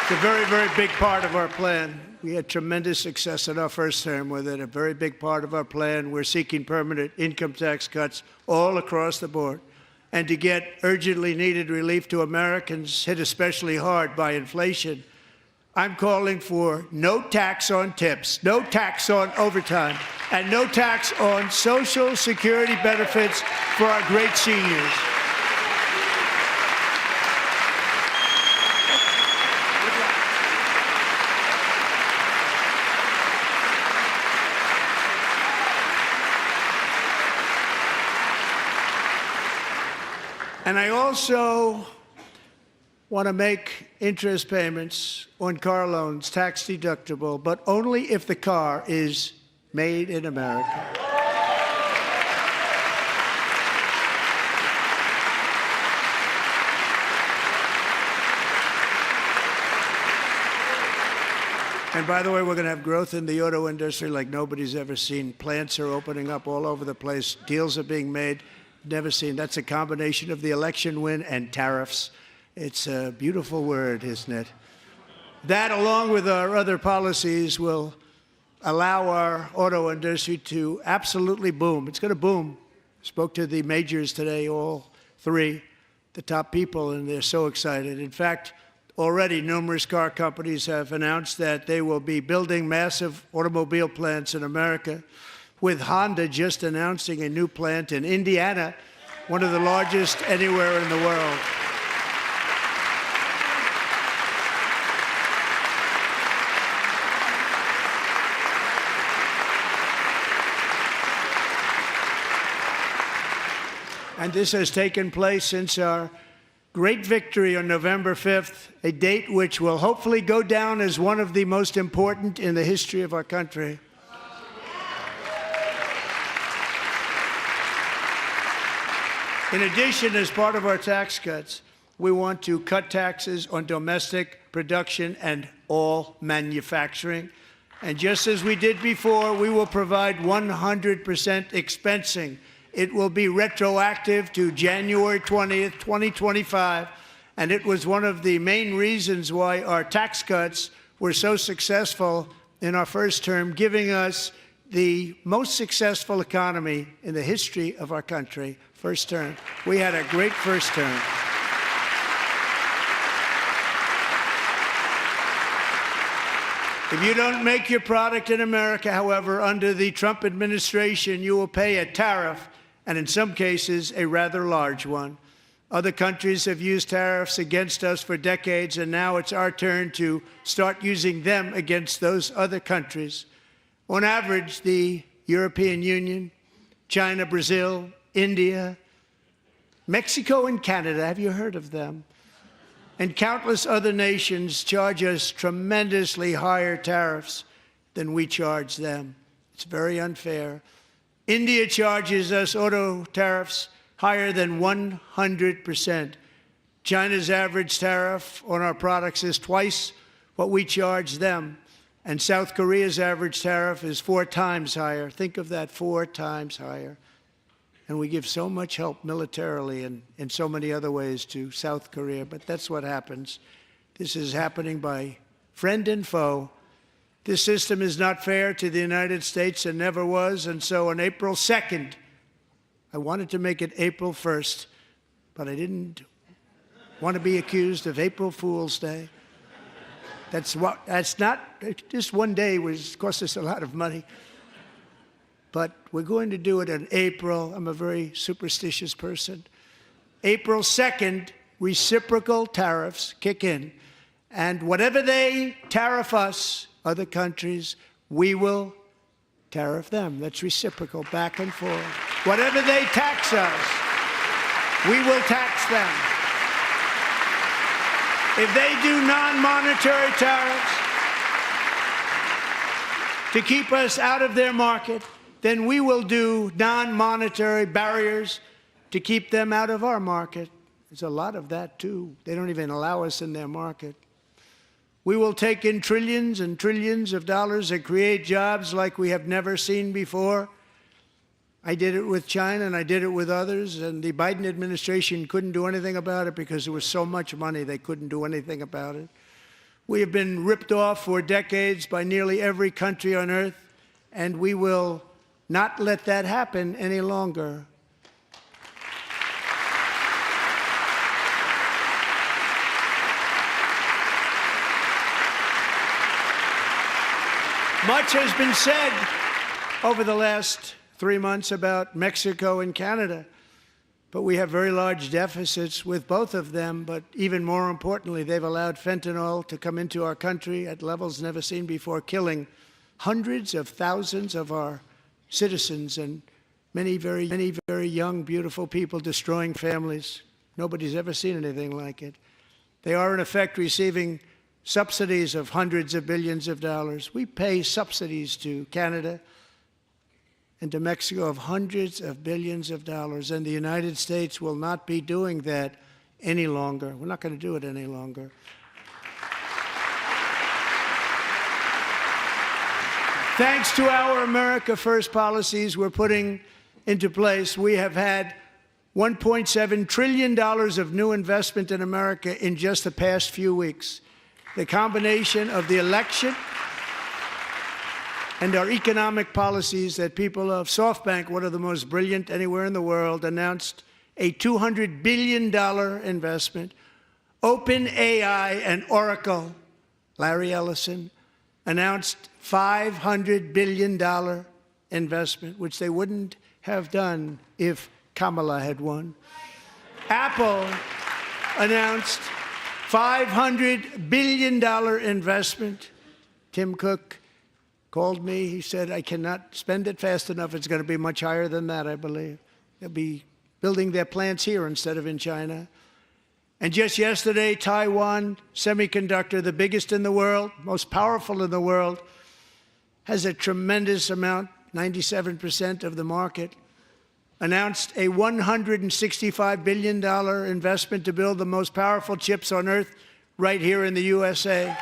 [SPEAKER 8] It's a very, very big part of our plan. We had tremendous success in our first term with it. A very big part of our plan. We're seeking permanent income tax cuts all across the board. And to get urgently needed relief to Americans hit especially hard by inflation, I'm calling for no tax on tips, no tax on overtime, and no tax on Social Security benefits for our great seniors. And I also want to make interest payments on car loans tax deductible, but only if the car is made in America. And by the way, we're going to have growth in the auto industry like nobody's ever seen. Plants are opening up all over the place. Deals are being made. Never seen. That's a combination of the election win and tariffs. It's a beautiful word, isn't it? That, along with our other policies, will allow our auto industry to absolutely boom. It's going to boom. Spoke to the majors today, all three, the top people, and they're so excited. In fact, already numerous car companies have announced that they will be building massive automobile plants in America, with Honda just announcing a new plant in Indiana, one of the largest anywhere in the world. And this has taken place since our great victory on November 5th, a date which will hopefully go down as one of the most important in the history of our country. In addition, as part of our tax cuts, we want to cut taxes on domestic production and all manufacturing. And just as we did before, we will provide 100% expensing. It will be retroactive to January 20th, 2025. And it was one of the main reasons why our tax cuts were so successful in our first term, giving us the most successful economy in the history of our country. First term. We had a great first term. If you don't make your product in America, however, under the Trump administration, you will pay a tariff, and in some cases, a rather large one. Other countries have used tariffs against us for decades, and now it's our turn to start using them against those other countries. On average, the European Union, China, Brazil, India, Mexico, and Canada, have you heard of them? And countless other nations charge us tremendously higher tariffs than we charge them. It's very unfair. India charges us auto tariffs higher than 100%. China's average tariff on our products is twice what we charge them. And South Korea's average tariff is 4 times higher. Think of that, 4 times higher. And we give so much help militarily and in so many other ways to South Korea, but that's what happens. This is happening by friend and foe. This system is not fair to the United States and never was, and so on April 2nd, I wanted to make it April 1st, but I didn't want to be accused of April Fool's Day. That's not, just one day cost us a lot of money. But we're going to do it in April. I'm a very superstitious person. April 2nd, reciprocal tariffs kick in. And whatever they tariff us, other countries, we will tariff them. That's reciprocal, back and forth. Whatever they tax us, we will tax them. If they do non-monetary tariffs to keep us out of their market, then we will do non-monetary barriers to keep them out of our market. There's a lot of that, too. They don't even allow us in their market. We will take in trillions and trillions of dollars and create jobs like we have never seen before. I did it with China, and I did it with others, and the Biden administration couldn't do anything about it because there was so much money they couldn't do anything about it. We have been ripped off for decades by nearly every country on earth, and we will not let that happen any longer. Much has been said over the last 3 months about Mexico and Canada, but we have very large deficits with both of them. But even more importantly, they've allowed fentanyl to come into our country at levels never seen before, killing hundreds of thousands of our citizens and many very young, beautiful people, destroying families. Nobody's ever seen anything like it. They are, in effect, receiving subsidies of hundreds of billions of dollars. We pay subsidies to Canada and to Mexico of hundreds of billions of dollars, and the United States will not be doing that any longer. We're not going to do it any longer. Thanks to our America First policies we're putting into place, we have had $1.7 trillion of new investment in America in just the past few weeks. The combination of the election and our economic policies that people of SoftBank, one of the most brilliant anywhere in the world, announced a $200 billion investment. OpenAI and Oracle, Larry Ellison, announced $500 billion investment, which they wouldn't have done if Kamala had won. Apple announced $500 billion investment. Tim Cook called me. He said, I cannot spend it fast enough. It's going to be much higher than that, I believe. They'll be building their plants here instead of in China. And just yesterday, Taiwan Semiconductor, the biggest in the world, most powerful in the world, has a tremendous amount, 97% of the market, announced a $165 billion investment to build the most powerful chips on earth right here in the USA.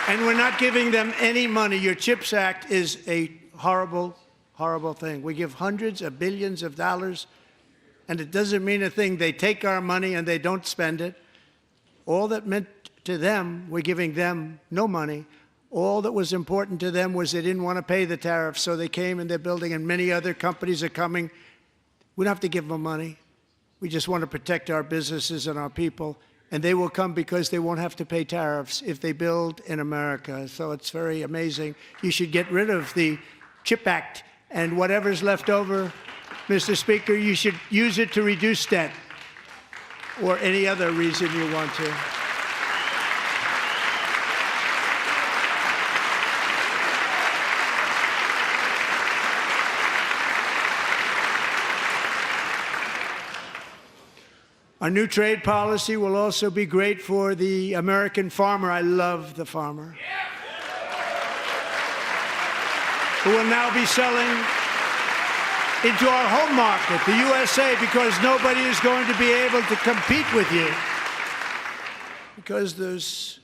[SPEAKER 8] And we're not giving them any money. Your CHIPS Act is a horrible, horrible thing. We give hundreds of billions of dollars, and it doesn't mean a thing. They take our money and they don't spend it. All that meant to them, we're giving them no money. All that was important to them was they didn't want to pay the tariffs, so they came and they're building, and many other companies are coming. We don't have to give them money. We just want to protect our businesses and our people. And they will come because they won't have to pay tariffs if they build in America. So it's very amazing. You should get rid of the CHIP Act, and whatever's left over, Mr. Speaker, you should use it to reduce debt or any other reason you want to. Our new trade policy will also be great for the American farmer. I love the farmer. Who will now be selling into our home market, the USA, because nobody is going to be able to compete with you. Because those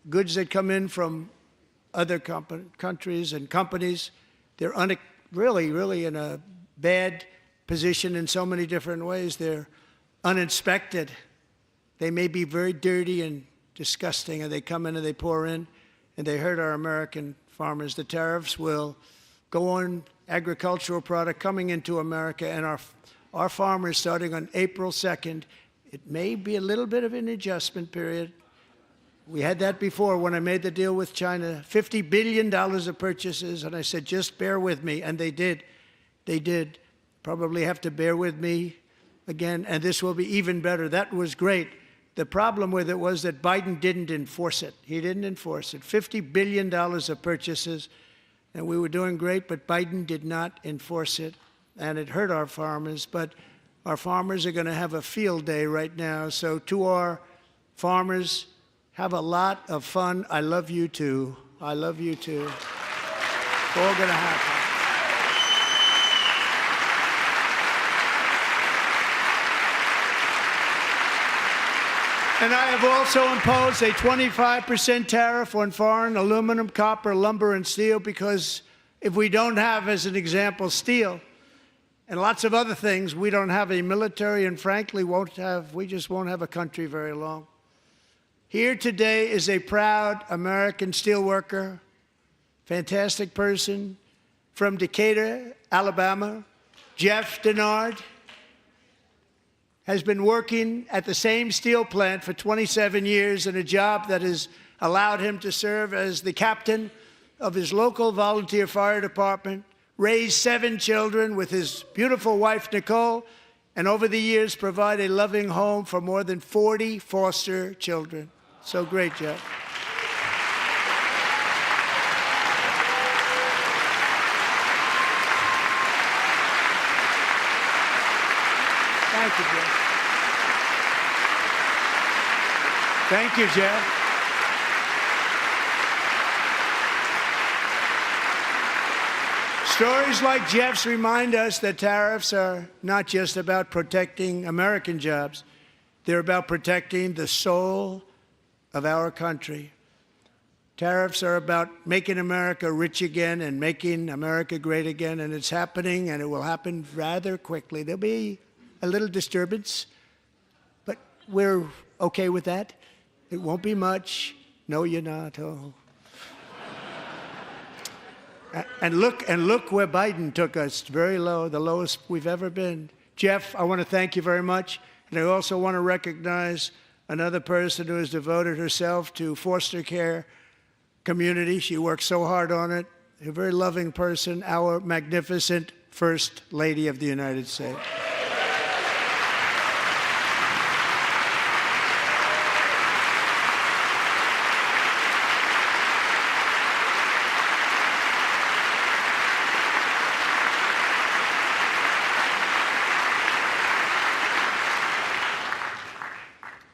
[SPEAKER 8] goods that come in from other countries and companies, they're really in a bad position in so many different ways. They're uninspected. They may be very dirty and disgusting, and they come in and they pour in, and they hurt our American farmers. The tariffs will go on agricultural product coming into America, and our farmers, starting on April 2nd, it may be a little bit of an adjustment period. We had that before when I made the deal with China, $50 billion of purchases, and I said, just bear with me, and they did. They did. Probably have to bear with me again, and this will be even better. That was great. The problem with it was that Biden didn't enforce it. He didn't enforce it. $50 billion of purchases, and we were doing great, but Biden did not enforce it, and it hurt our farmers. But our farmers are going to have a field day right now. So to our farmers, have a lot of fun. I love you too. I love you too. It's all going to happen. And I have also imposed a 25% tariff on foreign aluminum, copper, lumber, and steel, because if we don't have, as an example, steel and lots of other things, we don't have a military, and frankly, we just won't have a country very long. Here today is a proud American steelworker, fantastic person from Decatur, Alabama, Jeff Denard. Has been working at the same steel plant for 27 years in a job that has allowed him to serve as the captain of his local volunteer fire department, raise 7 children with his beautiful wife, Nicole, and over the years provide a loving home for more than 40 foster children. So great, Jeff. Thank you, Jeff. Thank you, Jeff. Stories like Jeff's remind us that tariffs are not just about protecting American jobs. They're about protecting the soul of our country. Tariffs are about making America rich again and making America great again, and it's happening, and it will happen rather quickly. There'll be a little disturbance, but we're okay with that. It won't be much. No, you're not. Oh. And look where Biden took us, very low, the lowest we've ever been. Jeff, I want to thank you very much. And I also want to recognize another person who has devoted herself to foster care community. She works so hard on it. A very loving person, our magnificent First Lady of the United States.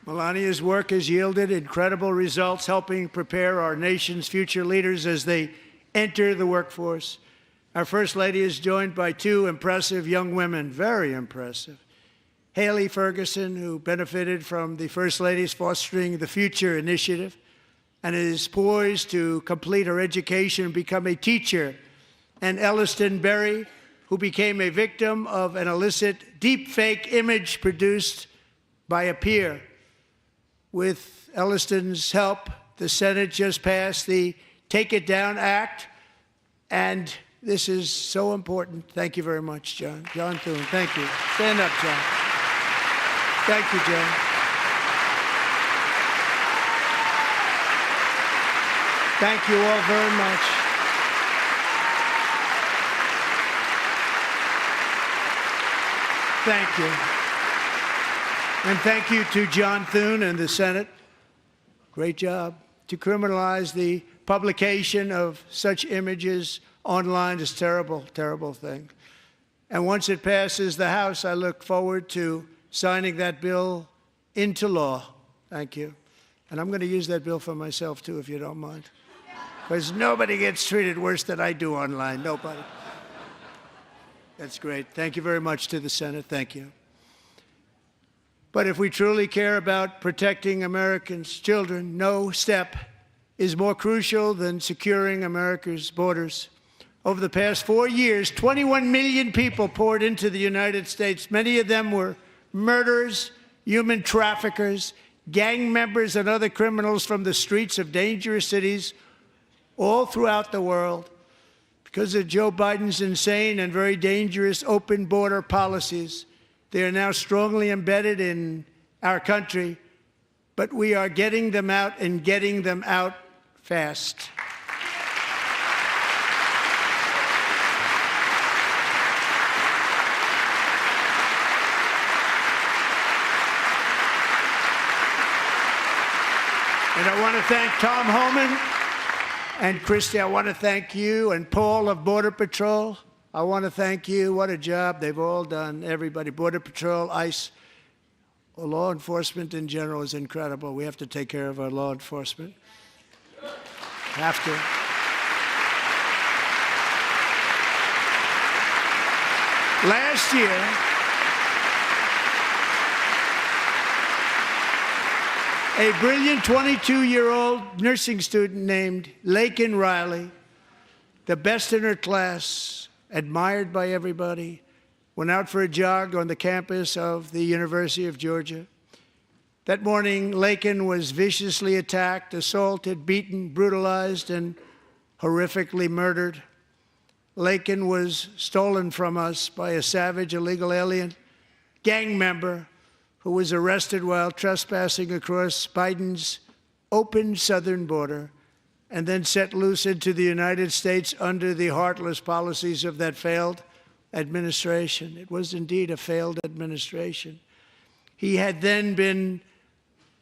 [SPEAKER 8] Melania's work has yielded incredible results, helping prepare our nation's future leaders as they enter the workforce. Our First Lady is joined by 2 impressive young women, very impressive. Haley Ferguson, who benefited from the First Lady's Fostering the Future initiative and is poised to complete her education and become a teacher. And Elliston Berry, who became a victim of an illicit deepfake image produced by a peer. With Elliston's help, the Senate just passed the Take It Down Act, and this is so important. Thank you very much, John. John Thune, thank you. Stand up, John. Thank you, John. Thank you all very much. Thank you. And thank you to John Thune and the Senate. Great job. To criminalize the publication of such images online is a terrible, terrible thing. And once it passes the House, I look forward to signing that bill into law. Thank you. And I'm going to use that bill for myself, too, if you don't mind. Because nobody gets treated worse than I do online. Nobody. That's great. Thank you very much to the Senate. Thank you. But if we truly care about protecting Americans' children, no step is more crucial than securing America's borders. Over the past 4 years, 21 million people poured into the United States. Many of them were murderers, human traffickers, gang members, and other criminals from the streets of dangerous cities all throughout the world. Because of Joe Biden's insane and very dangerous open border policies, they are now strongly embedded in our country, but we are getting them out and getting them out fast. And I want to thank Tom Homan and Christy. I want to thank you and Paul of Border Patrol. I want to thank you. What a job they've all done. Everybody, Border Patrol, ICE, law enforcement in general is incredible. We have to take care of our law enforcement. Have to. Last year, a brilliant 22-year-old nursing student named Laken Riley, the best in her class, admired by everybody, went out for a jog on the campus of the University of Georgia. That morning, Laken was viciously attacked, assaulted, beaten, brutalized, and horrifically murdered. Laken was stolen from us by a savage illegal alien gang member who was arrested while trespassing across Biden's open southern border and then set loose into the United States under the heartless policies of that failed administration. It was indeed a failed administration. He had then been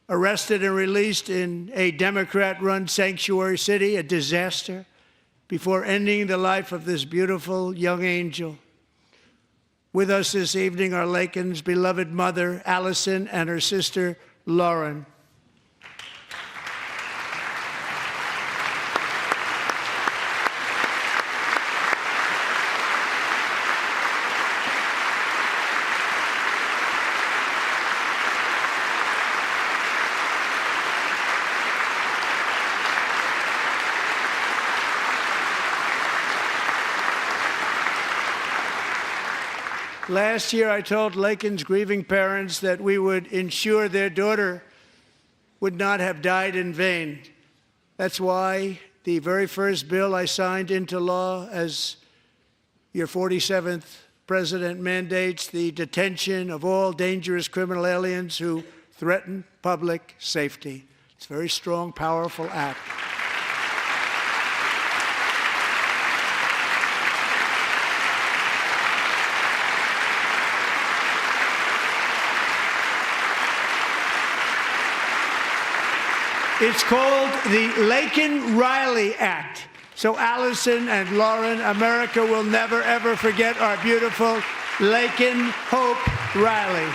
[SPEAKER 8] arrested and released in a Democrat-run sanctuary city, a disaster, before ending the life of this beautiful young angel. With us this evening are Laken's beloved mother, Allison, and her sister, Lauren. Last year, I told Laken's grieving parents that we would ensure their daughter would not have died in vain. That's why the very first bill I signed into law as your 47th president mandates the detention of all dangerous criminal aliens who threaten public safety. It's a very strong, powerful act. It's called the Laken-Riley Act. So Allison and Lauren, America will never, ever forget our beautiful Laken Hope Riley.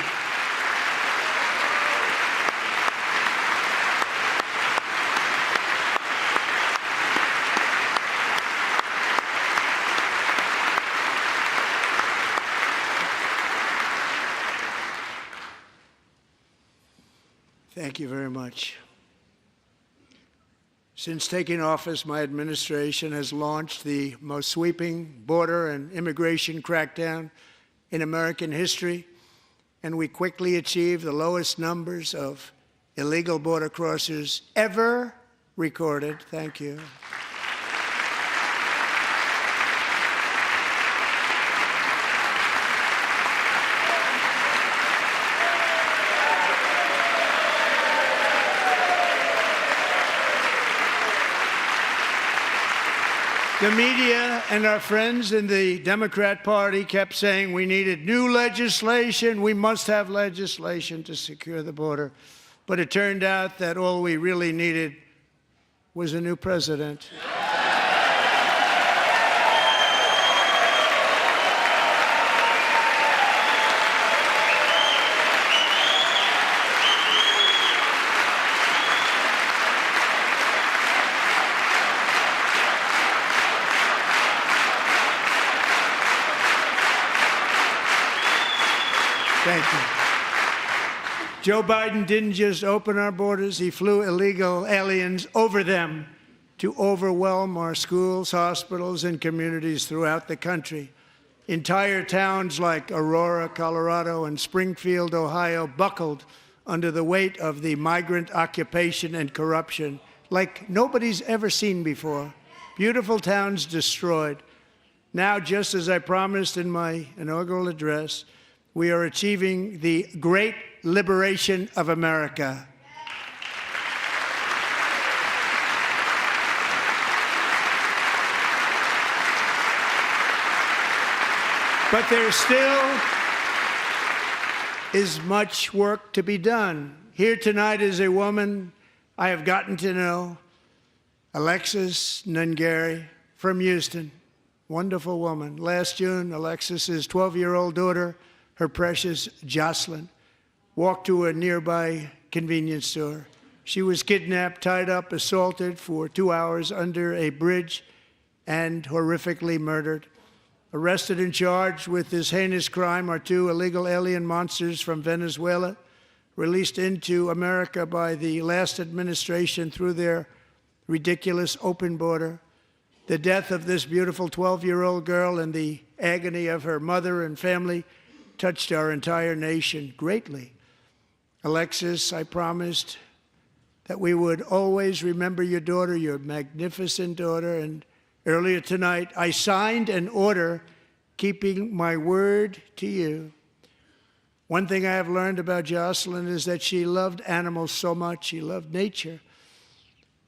[SPEAKER 8] Thank you very much. Since taking office, my administration has launched the most sweeping border and immigration crackdown in American history, and we quickly achieved the lowest numbers of illegal border crossers ever recorded. Thank you. The media and our friends in the Democrat Party kept saying we needed new legislation, we must have legislation to secure the border. But it turned out that all we really needed was a new president. Thank you. Joe Biden didn't just open our borders, he flew illegal aliens over them to overwhelm our schools, hospitals, and communities throughout the country. Entire towns like Aurora, Colorado, and Springfield, Ohio, buckled under the weight of the migrant occupation and corruption like nobody's ever seen before. Beautiful towns destroyed. Now, just as I promised in my inaugural address, we are achieving the great liberation of America. But there still is much work to be done. Here tonight is a woman I have gotten to know, Alexis Nungari from Houston. Wonderful woman. Last June, Alexis's 12-year-old daughter, her precious Jocelyn, walked to a nearby convenience store. She was kidnapped, tied up, assaulted for 2 hours under a bridge, and horrifically murdered. Arrested and charged with this heinous crime are 2 illegal alien monsters from Venezuela, released into America by the last administration through their ridiculous open border. The death of this beautiful 12-year-old girl and the agony of her mother and family touched our entire nation greatly. Alexis, I promised that we would always remember your daughter, your magnificent daughter, and earlier tonight, I signed an order keeping my word to you. One thing I have learned about Jocelyn is that she loved animals so much. She loved nature.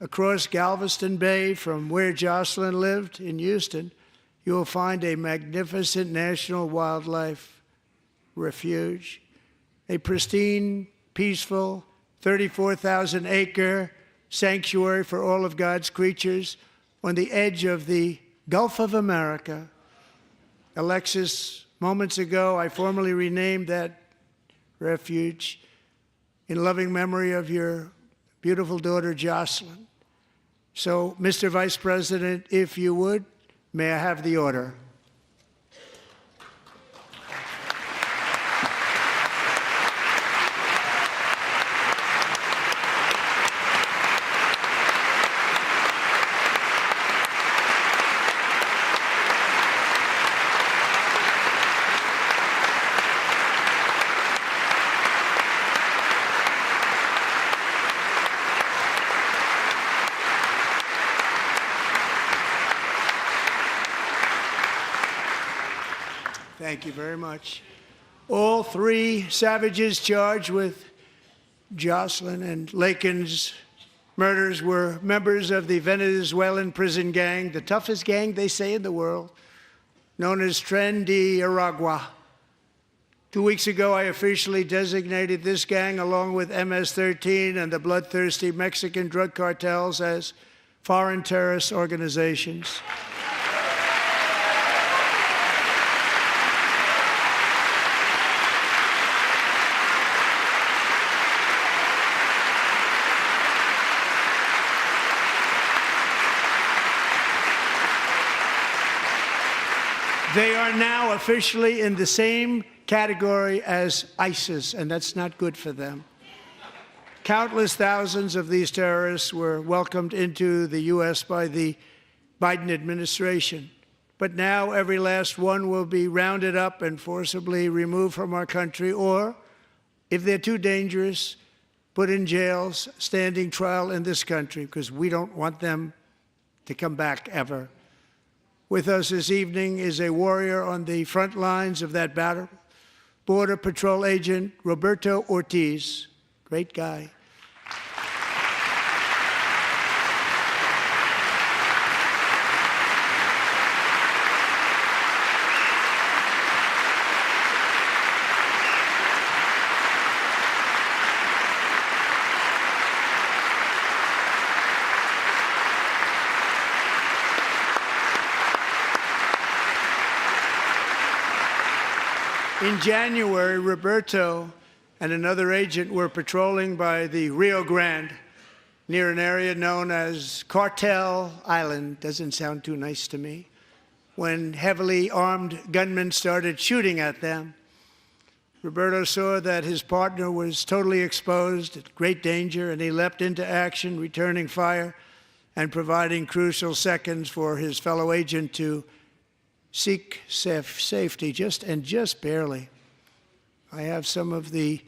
[SPEAKER 8] Across Galveston Bay, from where Jocelyn lived in Houston, you will find a magnificent national wildlife refuge, a pristine, peaceful, 34,000-acre sanctuary for all of God's creatures on the edge of the Gulf of America. Alexis, moments ago, I formally renamed that refuge in loving memory of your beautiful daughter, Jocelyn. So, Mr. Vice President, if you would, may I have the order? Thank you very much. All 3 savages charged with Jocelyn and Lakin's murders were members of the Venezuelan prison gang, the toughest gang, they say, in the world, known as Tren de Aragua. 2 weeks ago, I officially designated this gang, along with MS-13 and the bloodthirsty Mexican drug cartels, as foreign terrorist organizations. They are now officially in the same category as ISIS, and that's not good for them. Countless thousands of these terrorists were welcomed into the U.S. by the Biden administration. But now every last one will be rounded up and forcibly removed from our country, or, if they're too dangerous, put in jails, standing trial in this country, because we don't want them to come back ever. With us this evening is a warrior on the front lines of that battle, Border Patrol Agent Roberto Ortiz. Great guy. In January, Roberto and another agent were patrolling by the Rio Grande near an area known as Cartel Island. Doesn't sound too nice to me. When heavily armed gunmen started shooting at them. Roberto saw that his partner was totally exposed, at great danger, and he leapt into action, returning fire and providing crucial seconds for his fellow agent to seek safety, just barely. I have some of the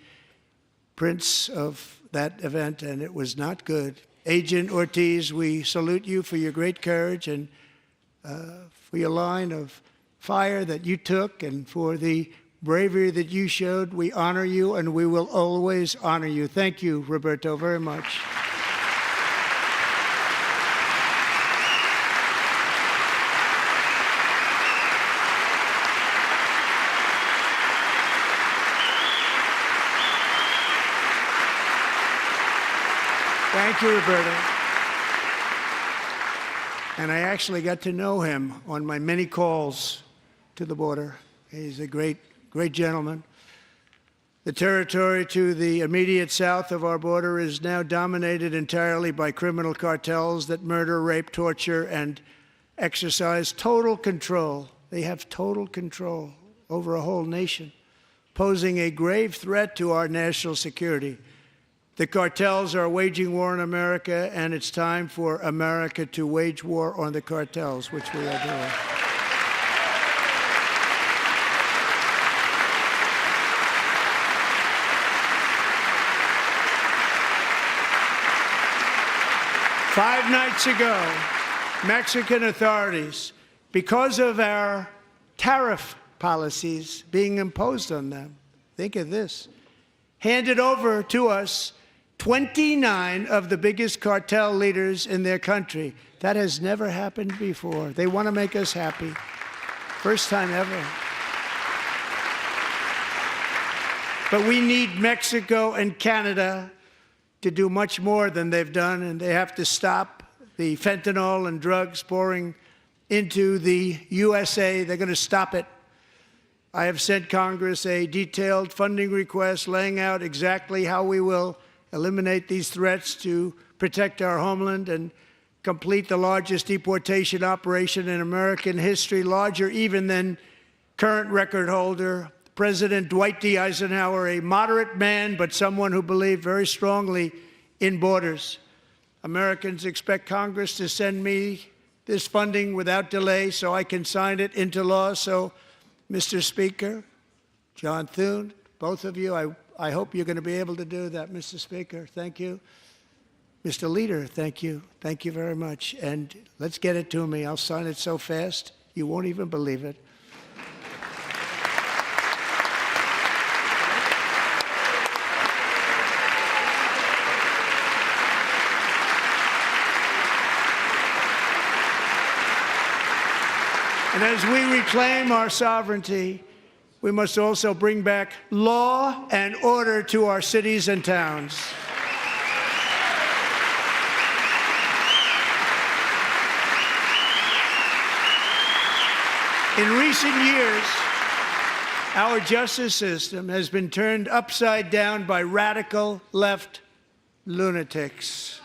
[SPEAKER 8] prints of that event, and it was not good. Agent Ortiz, we salute you for your great courage and for your line of fire that you took and for the bravery that you showed. We honor you, and we will always honor you. Thank you, Roberto, very much. Thank you, Roberto. And I actually got to know him on my many calls to the border. He's a great gentleman. The territory to the immediate south of our border is now dominated entirely by criminal cartels that murder, rape, torture, and exercise total control. They have total control over a whole nation, posing a grave threat to our national security. The cartels are waging war in America, and it's time for America to wage war on the cartels, which we are doing. Five nights ago, Mexican authorities, because of our tariff policies being imposed on them, think of this, handed over to us 29 of the biggest cartel leaders in their country. That has never happened before. They want to make us happy. First time ever. But we need Mexico and Canada to do much more than they've done, and they have to stop the fentanyl and drugs pouring into the USA. They're going to stop it. I have sent Congress a detailed funding request laying out exactly how we will eliminate these threats to protect our homeland and complete the largest deportation operation in American history, larger even than current record holder, President Dwight D. Eisenhower, a moderate man, but someone who believed very strongly in borders. Americans expect Congress to send me this funding without delay so I can sign it into law. So, Mr. Speaker, John Thune, both of you, I hope you're going to be able to do that, Mr. Speaker. Thank you. Mr. Leader, thank you. Thank you very much. And let's get it to me. I'll sign it so fast, you won't even believe it. And as we reclaim our sovereignty, we must also bring back law and order to our cities and towns. In recent years, our justice system has been turned upside down by radical left lunatics.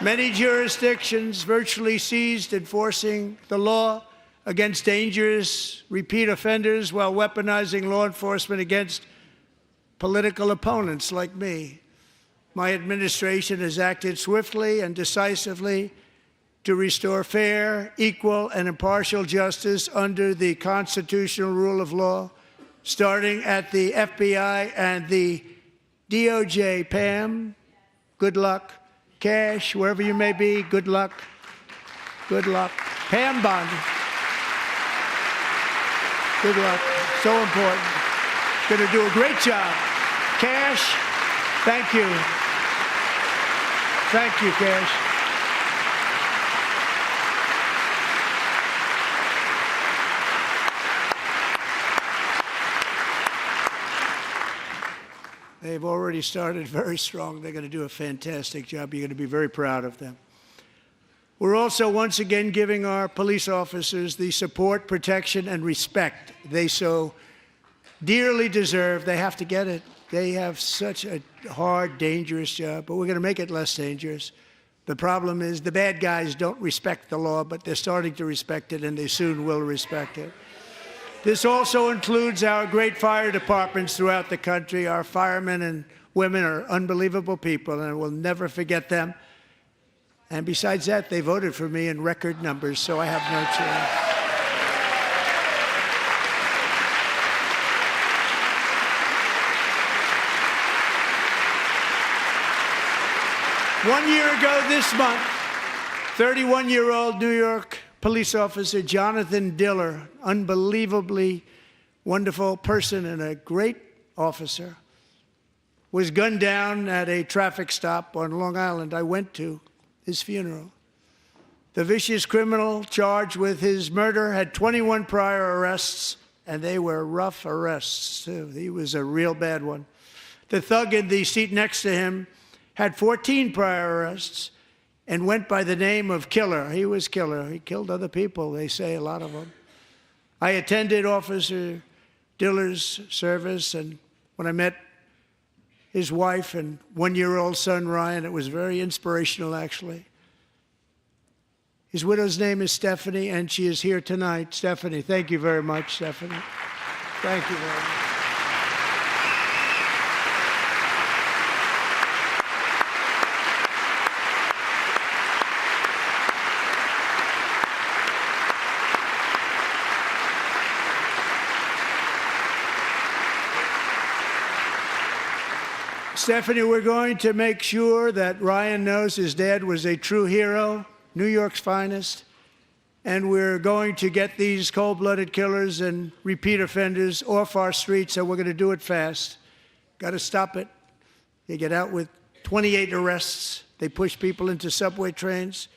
[SPEAKER 8] Many jurisdictions virtually ceased enforcing the law against dangerous repeat offenders while weaponizing law enforcement against political opponents like me. My administration has acted swiftly and decisively to restore fair, equal, and impartial justice under the constitutional rule of law, starting at the FBI and the DOJ. Pam, good luck. Cash, wherever you may be, good luck. Good luck. Pam Bondi. Good luck. So important. Going to do a great job. Cash, thank you. Thank you, Cash. They've already started very strong. They're going to do a fantastic job. You're going to be very proud of them. We're also once again giving our police officers the support, protection, and respect they so dearly deserve. They have to get it. They have such a hard, dangerous job, but we're going to make it less dangerous. The problem is the bad guys don't respect the law, but they're starting to respect it, and they soon will respect it. This also includes our great fire departments throughout the country. Our firemen and women are unbelievable people, and I will never forget them. And besides that, they voted for me in record numbers, so I have no choice. One year ago this month, 31-year-old New York police officer Jonathan Diller, unbelievably wonderful person and a great officer, was gunned down at a traffic stop on Long Island. I went to his funeral. The vicious criminal charged with his murder had 21 prior arrests, and they were rough arrests, too. He was a real bad one. The thug in the seat next to him had 14 prior arrests and went by the name of Killer. He was Killer. He killed other people, they say, a lot of them. I attended Officer Diller's service, and when I met his wife and one-year-old son, Ryan, it was very inspirational, actually. His widow's name is Stephanie, and she is here tonight. Stephanie, thank you very much, Stephanie. Thank you very much. Stephanie, we're going to make sure that Ryan knows his dad was a true hero, New York's finest, and we're going to get these cold-blooded killers and repeat offenders off our streets, and we're going to do it fast. Got to stop it. They get out with 28 arrests. They push people into subway trains.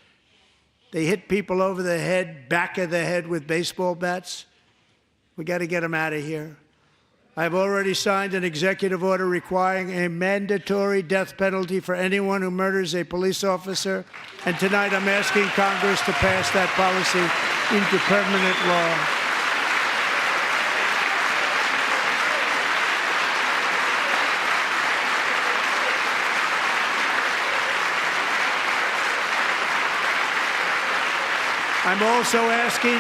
[SPEAKER 8] They hit people over the head, back of the head with baseball bats. We got to get them out of here. I've already signed an executive order requiring a mandatory death penalty for anyone who murders a police officer, and tonight I'm asking Congress to pass that policy into permanent law. I'm also asking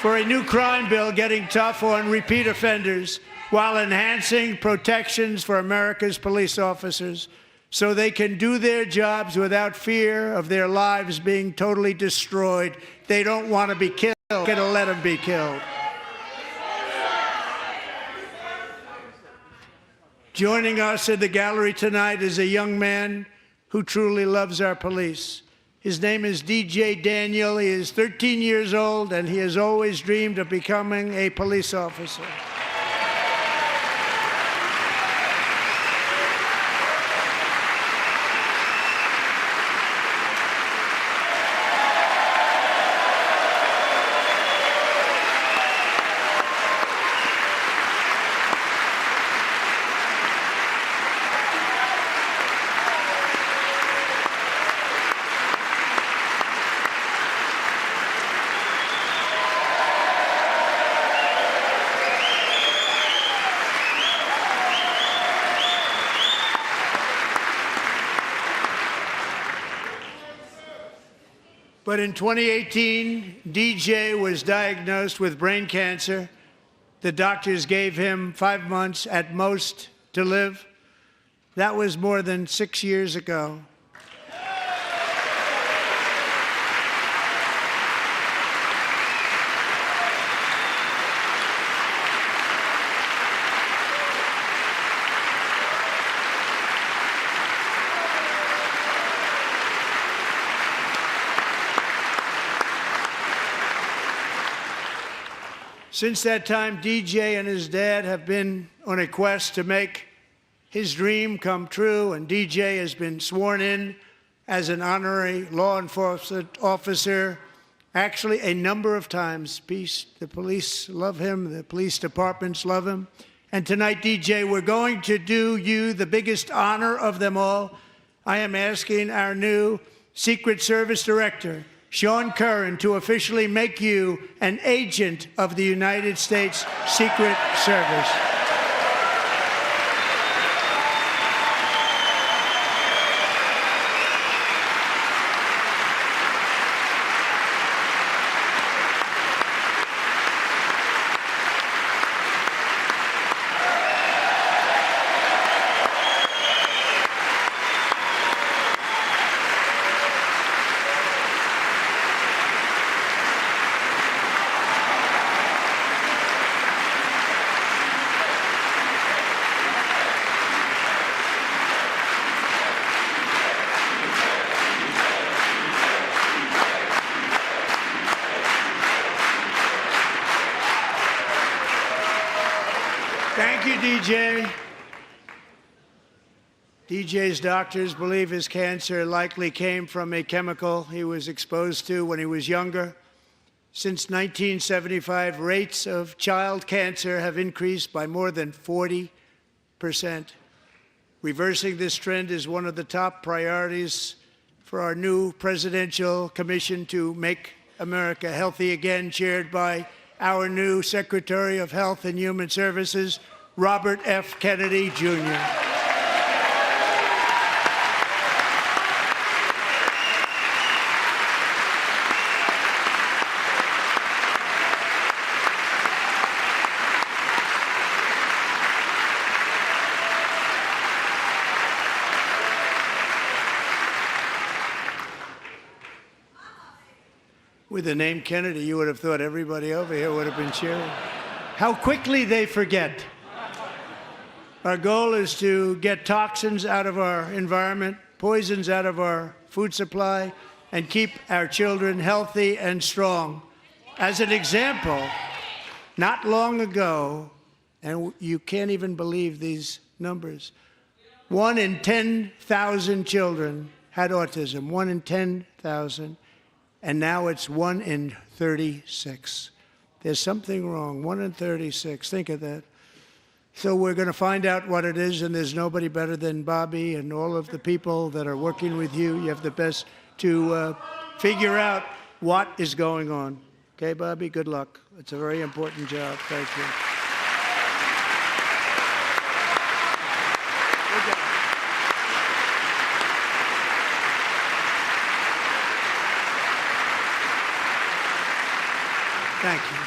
[SPEAKER 8] for a new crime bill getting tough on repeat offenders while enhancing protections for America's police officers so they can do their jobs without fear of their lives being totally destroyed. They don't want to be killed. We're going to let them be killed. Joining us in the gallery tonight is a young man who truly loves our police. His name is DJ Daniel. He is 13 years old, and he has always dreamed of becoming a police officer. But in 2018, DJ was diagnosed with brain cancer. The doctors gave him 5 months at most to live. That was more than 6 years ago. Since that time, DJ and his dad have been on a quest to make his dream come true, and DJ has been sworn in as an honorary law enforcement officer, actually a number of times. The police love him, the police departments love him. And tonight, DJ, we're going to do you the biggest honor of them all. I am asking our new Secret Service Director, Sean Curran, to officially make you an agent of the United States Secret Service. Thank you, DJ. DJ's doctors believe his cancer likely came from a chemical he was exposed to when he was younger. Since 1975, rates of child cancer have increased by more than 40%. Reversing this trend is one of the top priorities for our new presidential commission to make America healthy again, chaired by our new Secretary of Health and Human Services, Robert F. Kennedy, Jr. With the name Kennedy, you would have thought everybody over here would have been cheering. How quickly they forget. Our goal is to get toxins out of our environment, poisons out of our food supply, and keep our children healthy and strong. As an example, not long ago, and you can't even believe these numbers, 1 in 10,000 children had autism, 1 in 10,000. And now it's 1 in 36. There's something wrong, 1 in 36. Think of that. So we're going to find out what it is, and there's nobody better than Bobby and all of the people that are working with you. You have the best to figure out what is going on. Okay, Bobby, good luck. It's a very important job. Thank you. Thank you.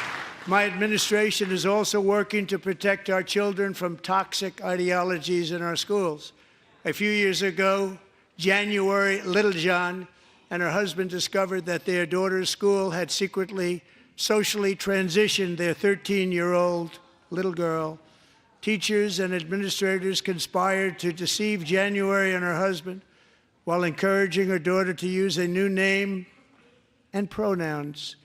[SPEAKER 8] My administration is also working to protect our children from toxic ideologies in our schools. A few years ago, January Littlejohn and her husband discovered that their daughter's school had secretly socially transitioned their 13-year-old little girl. Teachers and administrators conspired to deceive January and her husband while encouraging her daughter to use a new name and pronouns.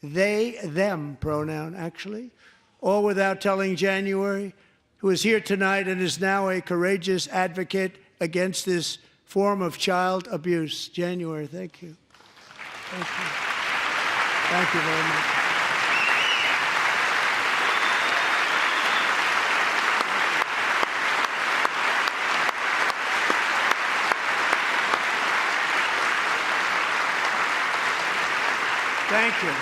[SPEAKER 8] They, them pronoun, actually, all without telling January, who is here tonight and is now a courageous advocate against this form of child abuse. January, thank you. Thank you. Thank you very much. Thank you.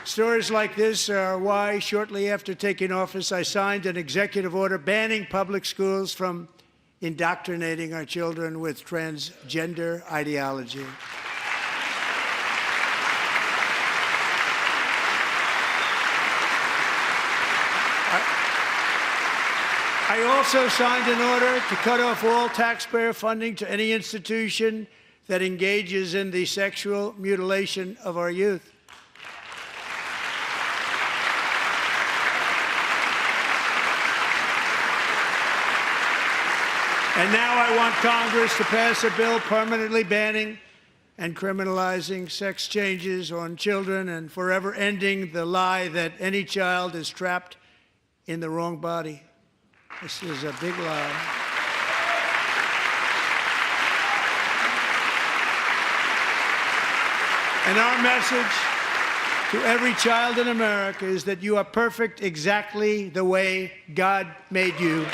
[SPEAKER 8] Stories like this are why, shortly after taking office, I signed an executive order banning public schools from indoctrinating our children with transgender ideology. I also signed an order to cut off all taxpayer funding to any institution that engages in the sexual mutilation of our youth. And now I want Congress to pass a bill permanently banning and criminalizing sex changes on children and forever ending the lie that any child is trapped in the wrong body. This is a big lie. And our message to every child in America is that you are perfect exactly the way God made you.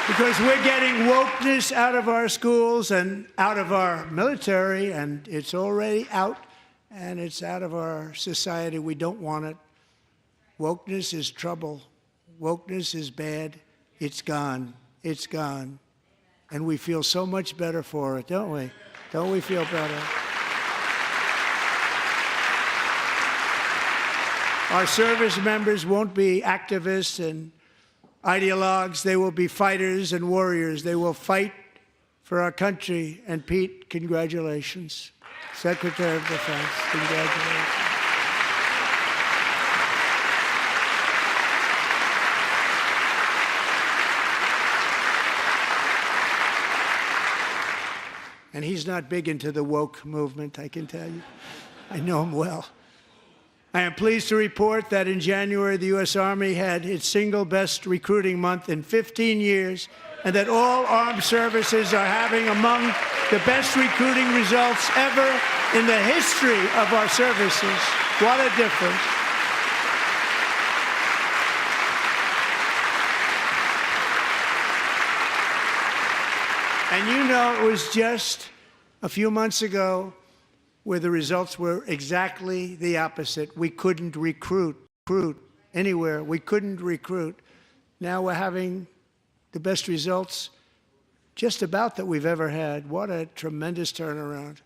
[SPEAKER 8] Because we're getting wokeness out of our schools and out of our military, and it's already out, and it's out of our society. We don't want it. Wokeness is trouble. Wokeness is bad. It's gone. It's gone. And we feel so much better for it, don't we? Don't we feel better? Our service members won't be activists and ideologues. They will be fighters and warriors. They will fight for our country. And Pete, congratulations. Secretary of Defense, congratulations. And he's not big into the woke movement, I can tell you. I know him well. I am pleased to report that in January, the U.S. Army had its single best recruiting month in 15 years, and that all armed services are having among the best recruiting results ever in the history of our services. What a difference. And you know, it was just a few months ago where the results were exactly the opposite. We couldn't recruit anywhere. We couldn't recruit. Now we're having the best results just about that we've ever had. What a tremendous turnaround.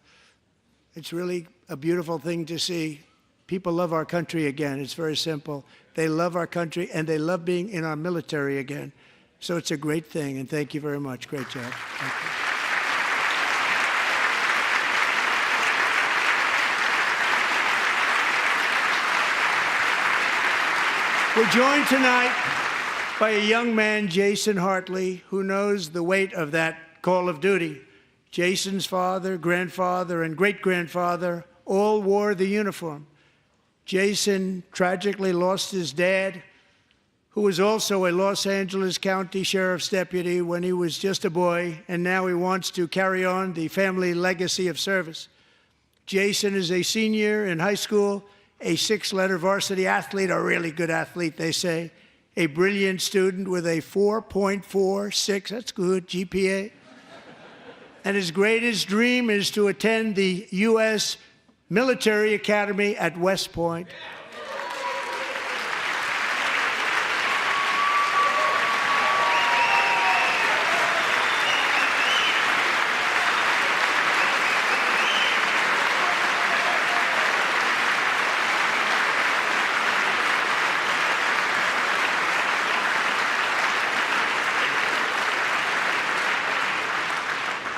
[SPEAKER 8] It's really a beautiful thing to see. People love our country again. It's very simple. They love our country, and they love being in our military again. So it's a great thing, and thank you very much. Great job. Thank you. We're joined tonight by a young man, Jason Hartley, who knows the weight of that call of duty. Jason's father, grandfather, and great-grandfather all wore the uniform. Jason tragically lost his dad, who was also a Los Angeles County Sheriff's deputy when he was just a boy, and now he wants to carry on the family legacy of service. Jason is a senior in high school, a 6-letter varsity athlete, a really good athlete, they say, a brilliant student with a 4.46, that's good, GPA. And his greatest dream is to attend the U.S. Military Academy at West Point.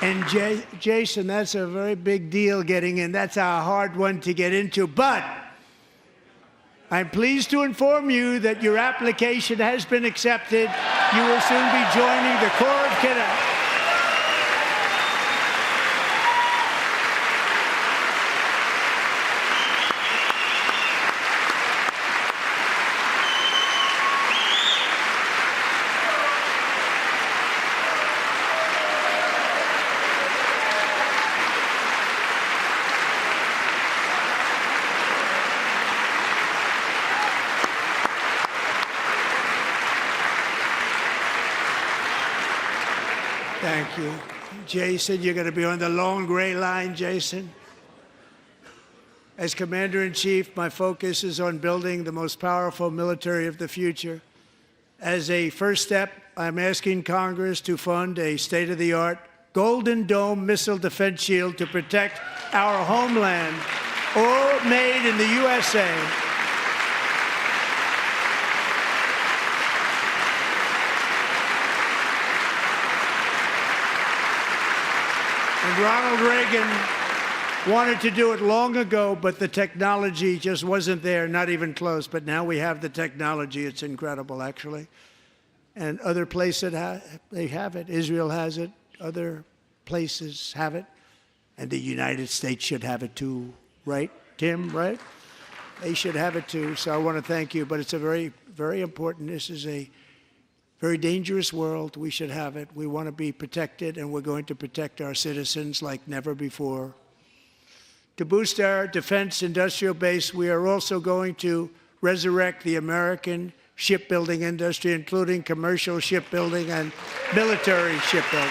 [SPEAKER 8] And Jason, that's a very big deal getting in. That's a hard one to get into. But I'm pleased to inform you that your application has been accepted. You will soon be joining the Corps of Cadets. Thank you. Jason, you're going to be on the long gray line, Jason. As Commander-in-Chief, my focus is on building the most powerful military of the future. As a first step, I'm asking Congress to fund a state-of-the-art Golden Dome missile defense shield to protect our homeland, all made in the USA. And Ronald Reagan wanted to do it long ago, but the technology just wasn't there, not even close. But now we have the technology. It's incredible, actually. And other places, they have it. Israel has it. Other places have it. And the United States should have it too, right, Tim, right? They should have it too. So I want to thank you. But it's a very, very important. This is a very dangerous world. We should have it. We want to be protected, and we're going to protect our citizens like never before. To boost our defense industrial base, we are also going to resurrect the American shipbuilding industry, including commercial shipbuilding and military shipbuilding.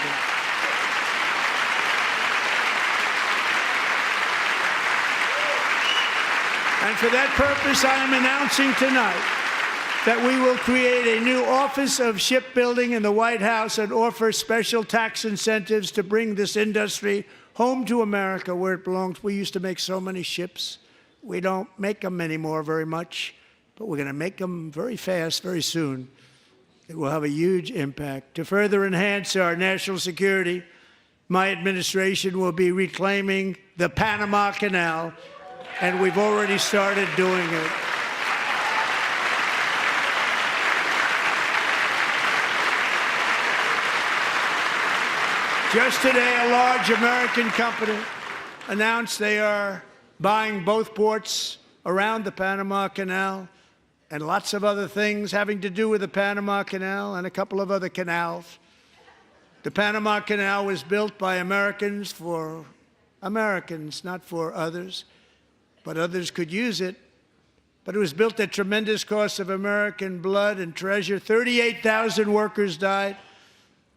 [SPEAKER 8] And for that purpose, I am announcing tonight that we will create a new Office of Shipbuilding in the White House and offer special tax incentives to bring this industry home to America where it belongs. We used to make so many ships. We don't make them anymore very much, but we're going to make them very fast, very soon. It will have a huge impact. To further enhance our national security, my administration will be reclaiming the Panama Canal, and we've already started doing it. Just today, a large American company announced they are buying both ports around the Panama Canal and lots of other things having to do with the Panama Canal and a couple of other canals. The Panama Canal was built by Americans for Americans, not for others, but others could use it. But it was built at tremendous cost of American blood and treasure. 38,000 workers died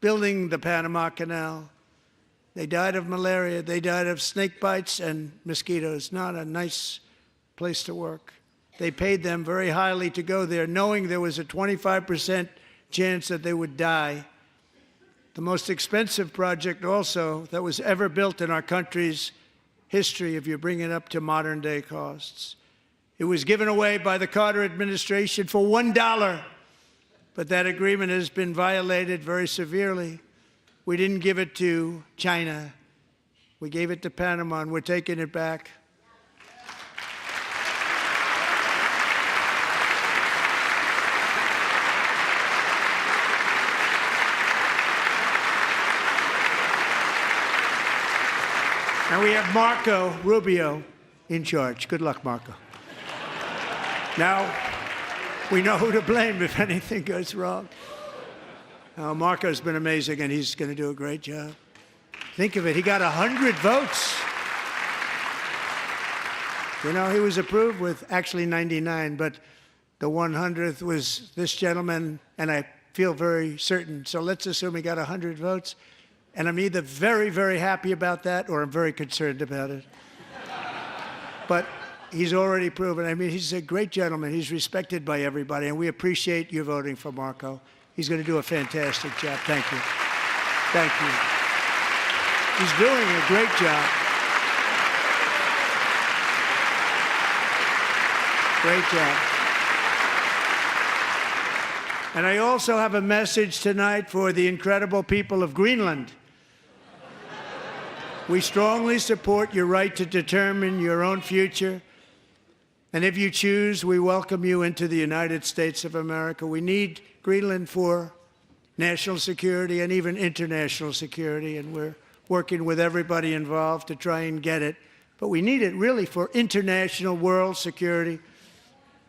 [SPEAKER 8] building the Panama Canal. They died of malaria. They died of snake bites and mosquitoes. Not a nice place to work. They paid them very highly to go there, knowing there was a 25% chance that they would die. The most expensive project also that was ever built in our country's history, if you bring it up to modern day costs. It was given away by the Carter administration for $1, but that agreement has been violated very severely. We didn't give it to China. We gave it to Panama, and we're taking it back. And we have Marco Rubio in charge. Good luck, Marco. Now, we know who to blame if anything goes wrong. Marco's been amazing, and he's going to do a great job. Think of it. He got 100 votes. You know, he was approved with actually 99, but the 100th was this gentleman, and I feel very certain. So let's assume he got 100 votes. And I'm either very, very happy about that or I'm very concerned about it. But he's already proven. I mean, he's a great gentleman. He's respected by everybody, and we appreciate you voting for Marco. He's going to do a fantastic job. Thank you. Thank you. He's doing a great job. Great job. And I also have a message tonight for the incredible people of Greenland. We strongly support your right to determine your own future. And if you choose, we welcome you into the United States of America. We need Greenland for national security and even international security, and we're working with everybody involved to try and get it. But we need it really for international world security,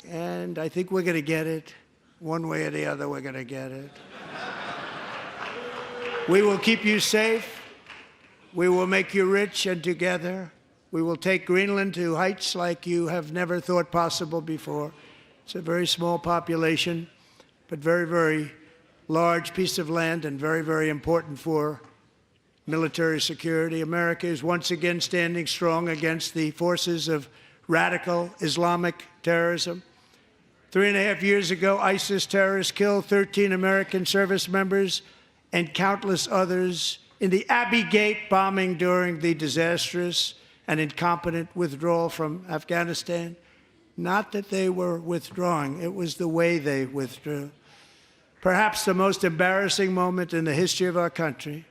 [SPEAKER 8] and I think we're going to get it. One way or the other, we're going to get it. We will keep you safe. We will make you rich, and together we will take Greenland to heights like you have never thought possible before. It's a very small population, but very, very large piece of land and very, very important for military security. America is once again standing strong against the forces of radical Islamic terrorism. 3.5 years ago, ISIS terrorists killed 13 American service members and countless others in the Abbey Gate bombing during the disastrous and incompetent withdrawal from Afghanistan. Not that they were withdrawing, it was the way they withdrew. Perhaps the most embarrassing moment in the history of our country.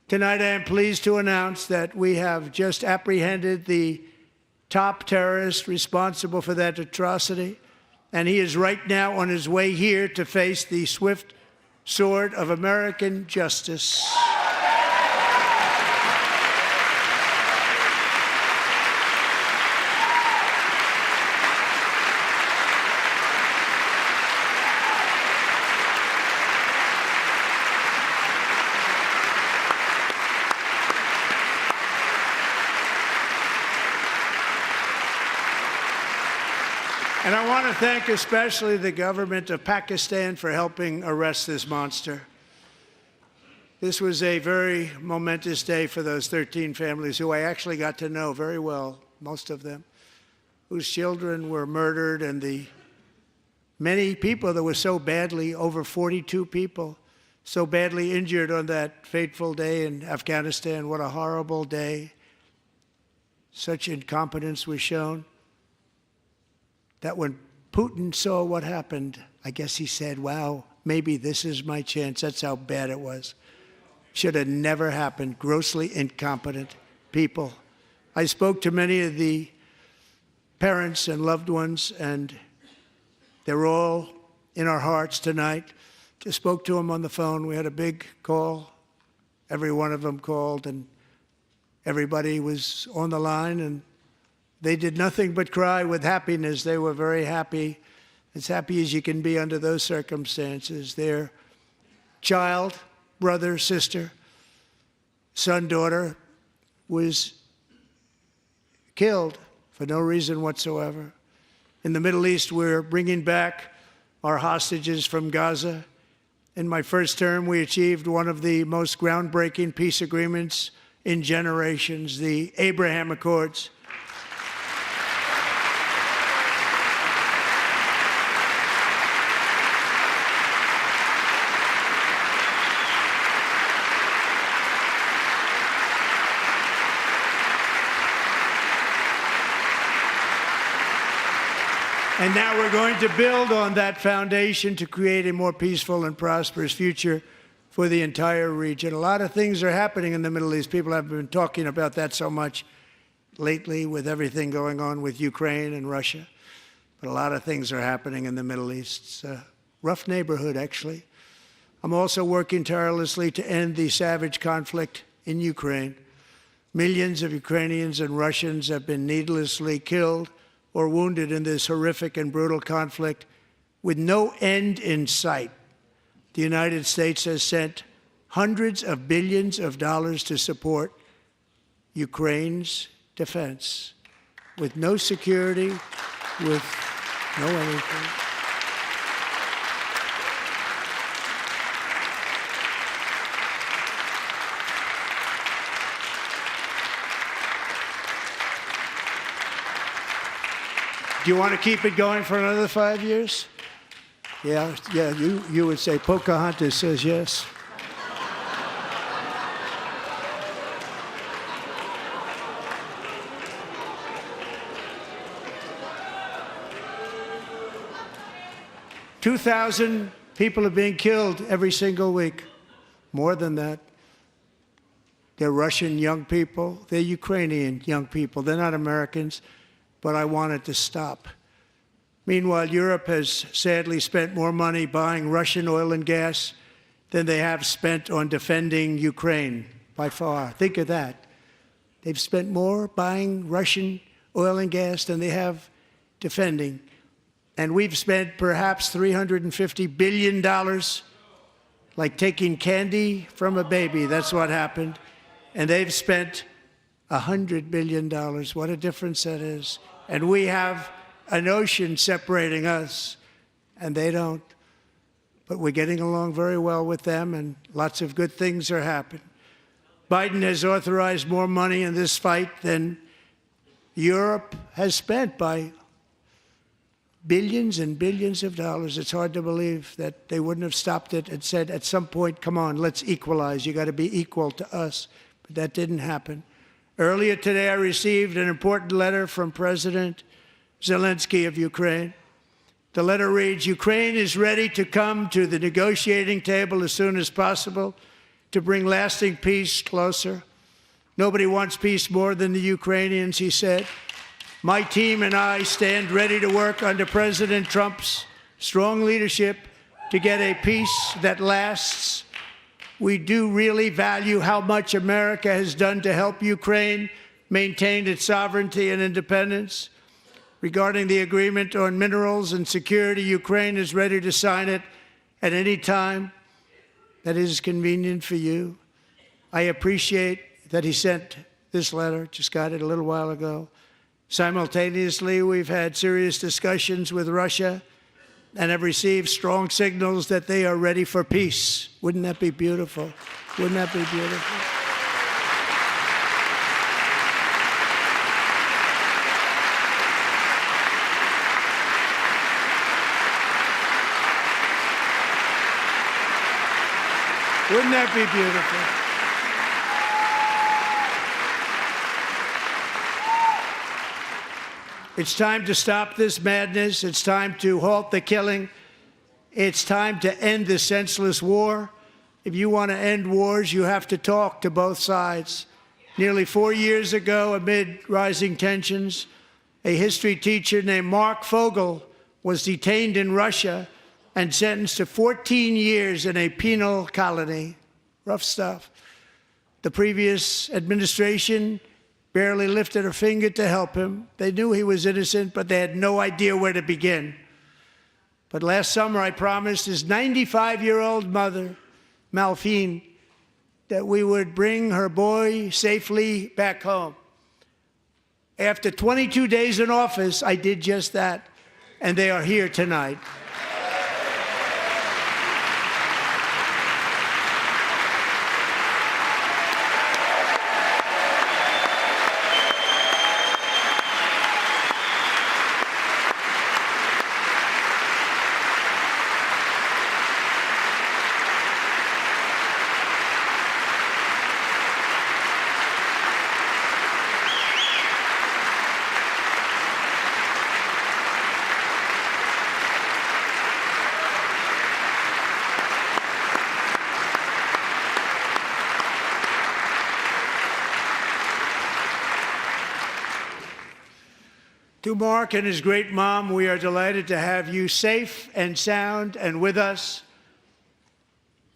[SPEAKER 8] Tonight, I am pleased to announce that we have just apprehended the top terrorist responsible for that atrocity, and he is right now on his way here to face the swift sword of American justice. And I want to thank especially the government of Pakistan for helping arrest this monster. This was a very momentous day for those 13 families who I actually got to know very well, most of them, whose children were murdered, and the many people that were so badly, over 42 people, so badly injured on that fateful day in Afghanistan. What a horrible day. Such incompetence was shown. That when Putin saw what happened, I guess he said, wow, maybe this is my chance. That's how bad it was. Should have never happened. Grossly incompetent people. I spoke to many of the parents and loved ones, and they're all in our hearts tonight. Just spoke to them on the phone. We had a big call Every one of them called, and everybody was on the line, and they did nothing but cry with happiness. They were very happy, as happy as you can be under those circumstances. Their child, brother, sister, son, daughter was killed for no reason whatsoever. In the Middle East, we're bringing back our hostages from Gaza. In my first term, we achieved one of the most groundbreaking peace agreements in generations, the Abraham Accords. And now we're going to build on that foundation to create a more peaceful and prosperous future for the entire region. A lot of things are happening in the Middle East. People have been talking about that so much lately with everything going on with Ukraine and Russia. But a lot of things are happening in the Middle East. It's a rough neighborhood, actually. I'm also working tirelessly to end the savage conflict in Ukraine. Millions of Ukrainians and Russians have been needlessly killed or wounded in this horrific and brutal conflict with no end in sight. The United States has sent hundreds of billions of dollars to support Ukraine's defense with no security, with no anything. Do you want to keep it going for another 5 years? Yeah, you would say Pocahontas says yes. $2,000 people are being killed every single week. More than that. They're Russian young people. They're Ukrainian young people. They're not Americans. But I want it to stop. Meanwhile, Europe has sadly spent more money buying Russian oil and gas than they have spent on defending Ukraine, by far. Think of that. They've spent more buying Russian oil and gas than they have defending. And we've spent perhaps $350 billion, like taking candy from a baby. That's what happened. And they've spent $100 billion. What a difference that is. And we have an ocean separating us, and they don't. But we're getting along very well with them, and lots of good things are happening. Biden has authorized more money in this fight than Europe has spent by billions and billions of dollars. It's hard to believe that they wouldn't have stopped it and said, at some point, come on, let's equalize. You got to be equal to us. But that didn't happen. Earlier today, I received an important letter from President Zelensky of Ukraine. The letter reads, Ukraine is ready to come to the negotiating table as soon as possible to bring lasting peace closer. Nobody wants peace more than the Ukrainians, he said. My team and I stand ready to work under President Trump's strong leadership to get a peace that lasts. We do really value how much America has done to help Ukraine maintain its sovereignty and independence. Regarding the agreement on minerals and security, Ukraine is ready to sign it at any time that is convenient for you. I appreciate that he sent this letter, just got it a little while ago. Simultaneously, we've had serious discussions with Russia and have received strong signals that they are ready for peace. Wouldn't that be beautiful? Wouldn't that be beautiful? Wouldn't that be beautiful? It's time to stop this madness. It's time to halt the killing. It's time to end this senseless war. If you want to end wars, you have to talk to both sides. Nearly 4 years ago, amid rising tensions, a history teacher named Mark Fogel was detained in Russia and sentenced to 14 years in a penal colony. Rough stuff. The previous administration barely lifted a finger to help him. They knew he was innocent, but they had no idea where to begin. But last summer, I promised his 95-year-old mother, Malphine, that we would bring her boy safely back home. After 22 days in office, I did just that, and they are here tonight. To Mark and his great mom, we are delighted to have you safe and sound and with us.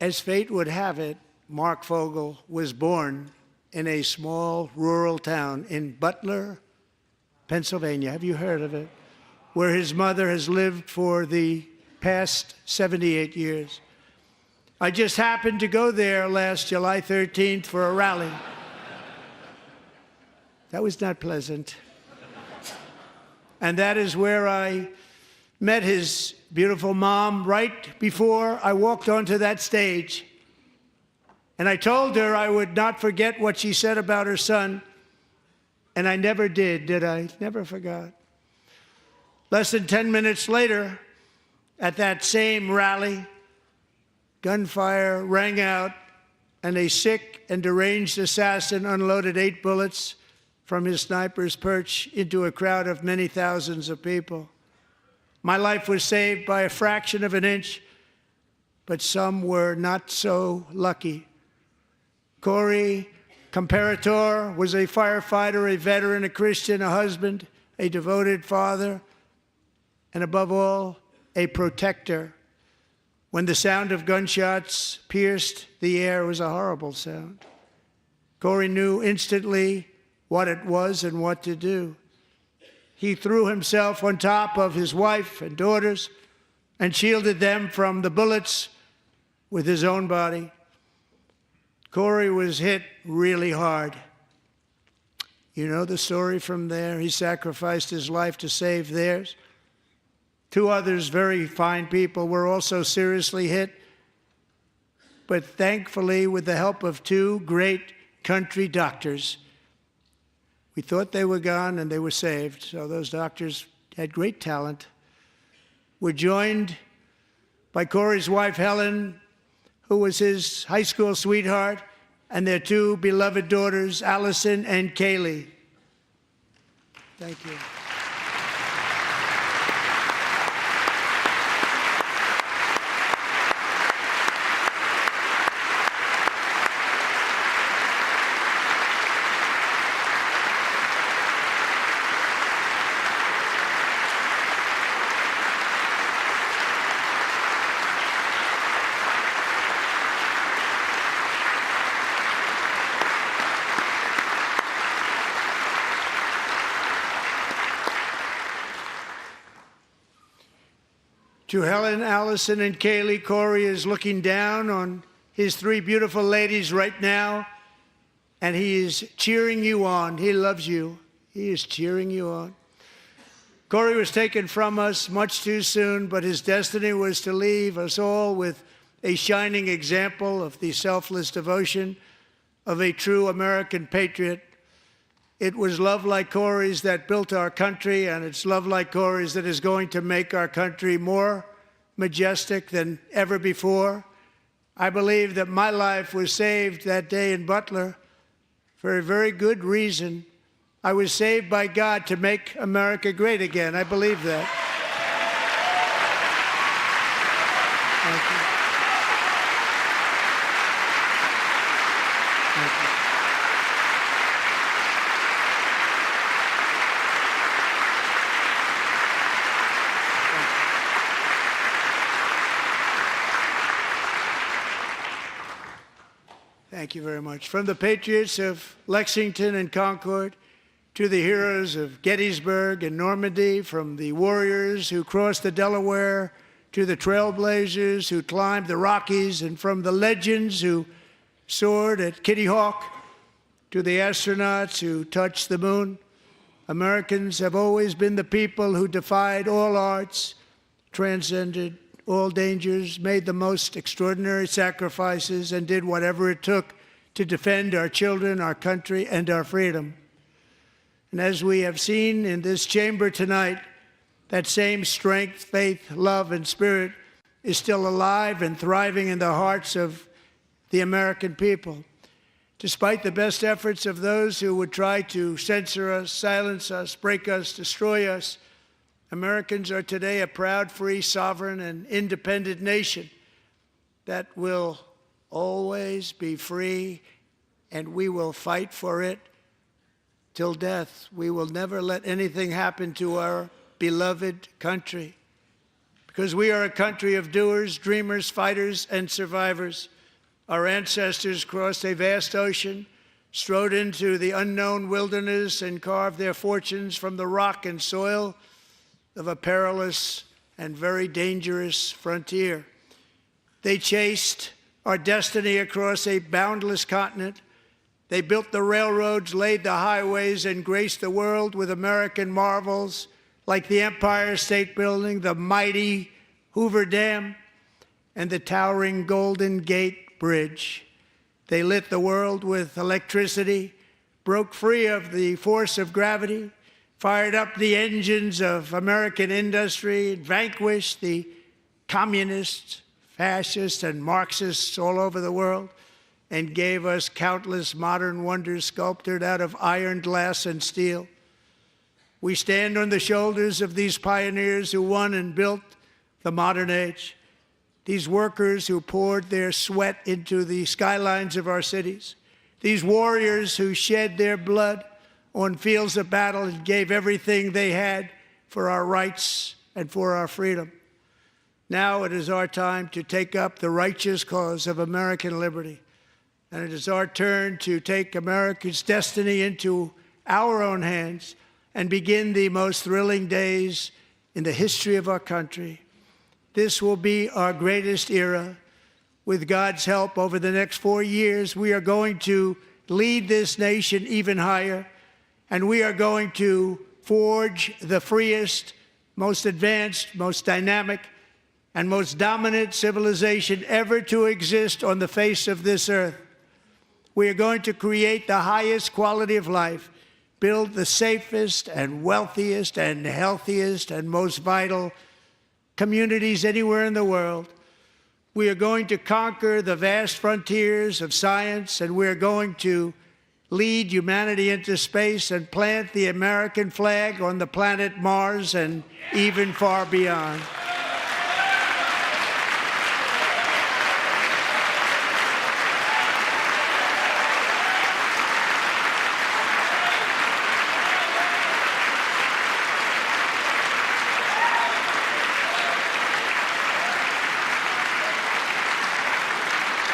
[SPEAKER 8] As fate would have it, Mark Fogel was born in a small rural town in Butler, Pennsylvania. Have you heard of it? Where his mother has lived for the past 78 years. I just happened to go there last July 13th for a rally. That was not pleasant. And that is where I met his beautiful mom right before I walked onto that stage. And I told her I would not forget what she said about her son. And I never did I? Never forgot. Less than 10 minutes later, at that same rally, gunfire rang out, and a sick and deranged assassin unloaded 8 bullets from his sniper's perch into a crowd of many thousands of people. My life was saved by a fraction of an inch, but some were not so lucky. Corey Comparator was a firefighter, a veteran, a Christian, a husband, a devoted father, and above all, a protector. When the sound of gunshots pierced the air, it was a horrible sound. Corey knew instantly what it was and what to do. He threw himself on top of his wife and daughters and shielded them from the bullets with his own body. Corey was hit really hard. You know the story from there. He sacrificed his life to save theirs. 2 others, very fine people, were also seriously hit. But thankfully, with the help of 2 great country doctors, we thought they were gone and they were saved. So those doctors had great talent. We're joined by Corey's wife, Helen, who was his high school sweetheart, and their 2 beloved daughters, Allison and Kaylee. Thank you. To Helen, Allison, and Kaylee, Corey is looking down on his 3 beautiful ladies right now, and he is cheering you on. He loves you. He is cheering you on. Corey was taken from us much too soon, but his destiny was to leave us all with a shining example of the selfless devotion of a true American patriot. It was love like Corey's that built our country, and it's love like Corey's that is going to make our country more majestic than ever before. I believe that my life was saved that day in Butler for a very good reason. I was saved by God to make America great again. I believe that. Thank you. Thank you. Thank you very much. From the patriots of Lexington and Concord to the heroes of Gettysburg and Normandy, from the warriors who crossed the Delaware to the trailblazers who climbed the Rockies, and from the legends who soared at Kitty Hawk to the astronauts who touched the moon, Americans have always been the people who defied all odds, transcended all dangers, made the most extraordinary sacrifices, and did whatever it took to defend our children, our country, and our freedom. And as we have seen in this chamber tonight, that same strength, faith, love, and spirit is still alive and thriving in the hearts of the American people. Despite the best efforts of those who would try to censor us, silence us, break us, destroy us, Americans are today a proud, free, sovereign, and independent nation that will always be free, and we will fight for it till death. We will never let anything happen to our beloved country, because we are a country of doers, dreamers, fighters, and survivors. Our ancestors crossed a vast ocean, strode into the unknown wilderness, and carved their fortunes from the rock and soil of a perilous and very dangerous frontier. They chased our destiny across a boundless continent. They built the railroads, laid the highways, and graced the world with American marvels like the Empire State Building, the mighty Hoover Dam, and the towering Golden Gate Bridge. They lit the world with electricity, broke free of the force of gravity, fired up the engines of American industry, vanquished the communists, fascists, and Marxists all over the world, and gave us countless modern wonders sculptured out of iron, glass, and steel. We stand on the shoulders of these pioneers who won and built the modern age, these workers who poured their sweat into the skylines of our cities, these warriors who shed their blood on fields of battle and gave everything they had for our rights and for our freedom. Now it is our time to take up the righteous cause of American liberty. And it is our turn to take America's destiny into our own hands and begin the most thrilling days in the history of our country. This will be our greatest era. With God's help, over the next 4 years, we are going to lead this nation even higher, and we are going to forge the freest, most advanced, most dynamic, and most dominant civilization ever to exist on the face of this earth. We are going to create the highest quality of life, build the safest and wealthiest and healthiest and most vital communities anywhere in the world. We are going to conquer the vast frontiers of science, and we are going to lead humanity into space and plant the American flag on the planet Mars and even far beyond.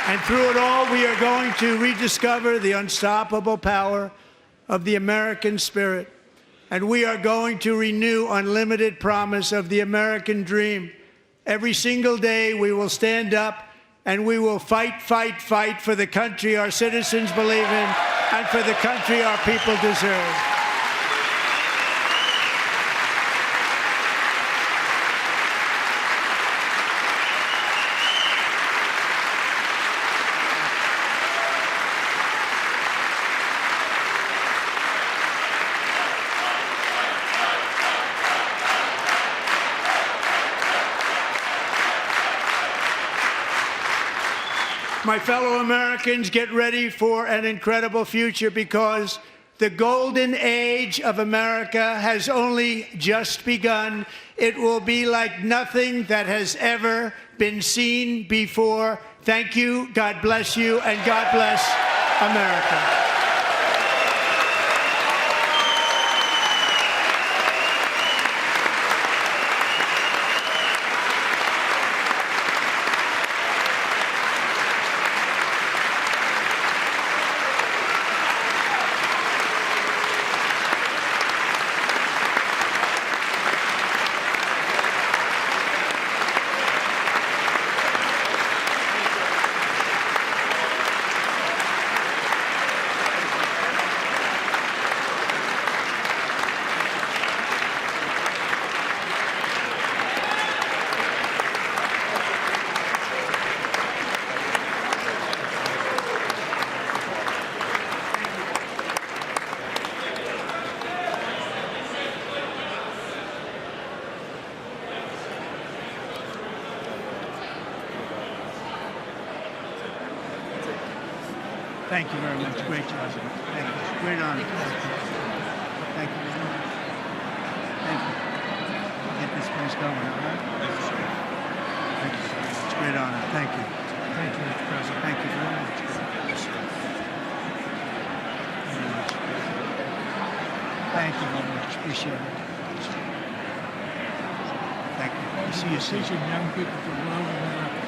[SPEAKER 8] And through it all, we are going to rediscover the unstoppable power of the American spirit. And we are going to renew unlimited promise of the American dream. Every single day, we will stand up and we will fight, fight, fight for the country our citizens believe in and for the country our people deserve. My fellow Americans, get ready for an incredible future, because the golden age of America has only just begun. It will be like nothing that has ever been seen before. Thank you, God bless you, and God bless America. Thank you very much. Great job. Thank you. Great honor. Thank you. Thank you. Get this place going, all right? Thank you. It's a great honor. Thank you. Thank you, Mr. President. Thank you very much. Thank you very much. Appreciate it. Thank you. I see you soon. Young people from all over America.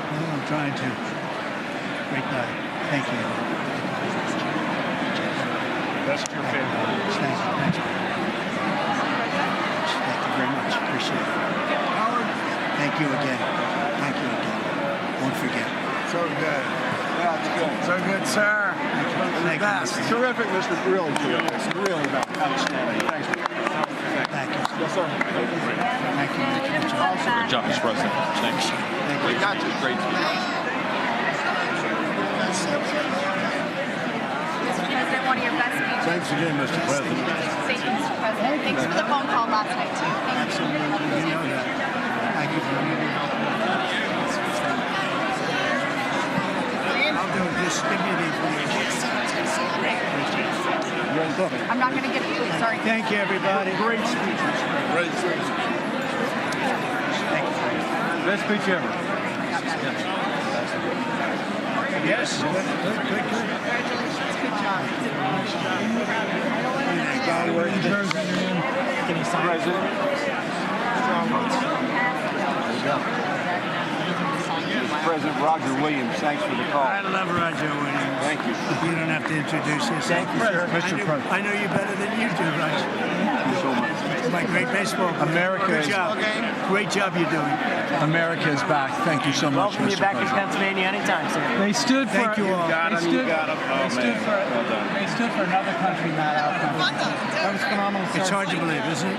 [SPEAKER 8] Well, I'm trying to. Great guy. Thank you.
[SPEAKER 1] That's your favorite.
[SPEAKER 8] Thank you. Thank you very much. Appreciate it. Thank you again. Thank you again. Won't forget.
[SPEAKER 1] So good. That's good. So good, sir.
[SPEAKER 8] Thank you.
[SPEAKER 1] Terrific, Mr. Really terrific. Really outstanding. Thanks.
[SPEAKER 8] Thank you.
[SPEAKER 1] Yes, sir.
[SPEAKER 8] Thank you.
[SPEAKER 3] Good job, Mr. President. Thanks.
[SPEAKER 8] Thank you.
[SPEAKER 3] We got you. Great speech.
[SPEAKER 9] Mr. President, one of your best speeches.
[SPEAKER 1] Thanks again, Mr. President.
[SPEAKER 9] Thank you, Mr. President. Thanks for the phone call last night, too. Thank you.
[SPEAKER 8] Absolutely. You know that. Thank you very much. I'll do it. Just give me the information.
[SPEAKER 9] I'm not going to get it. Sorry.
[SPEAKER 8] Thank you, everybody.
[SPEAKER 1] Great speech. Great speech.
[SPEAKER 8] Thank you.
[SPEAKER 1] Best speech ever.
[SPEAKER 8] Yes. Good.
[SPEAKER 9] Good job.
[SPEAKER 8] God work.
[SPEAKER 1] Can you sign President Roger Williams, thanks for the call.
[SPEAKER 8] I love Roger Williams.
[SPEAKER 1] Thank you.
[SPEAKER 8] You don't have to introduce yourself.
[SPEAKER 1] Mr. President.
[SPEAKER 8] I know you better than you do, Roger.
[SPEAKER 1] Thank you so much.
[SPEAKER 8] My great baseball player.
[SPEAKER 1] America
[SPEAKER 8] Good
[SPEAKER 1] is-
[SPEAKER 8] job. Great job you're doing.
[SPEAKER 1] America is back. Thank you so much,
[SPEAKER 10] Welcome you
[SPEAKER 1] Mr.
[SPEAKER 10] back to
[SPEAKER 1] President.
[SPEAKER 10] Pennsylvania anytime, sir.
[SPEAKER 11] They stood for.
[SPEAKER 8] Thank you all.
[SPEAKER 11] They stood for another country, not our country. That was phenomenal.
[SPEAKER 8] It's
[SPEAKER 11] sir.
[SPEAKER 8] hard to believe, isn't it?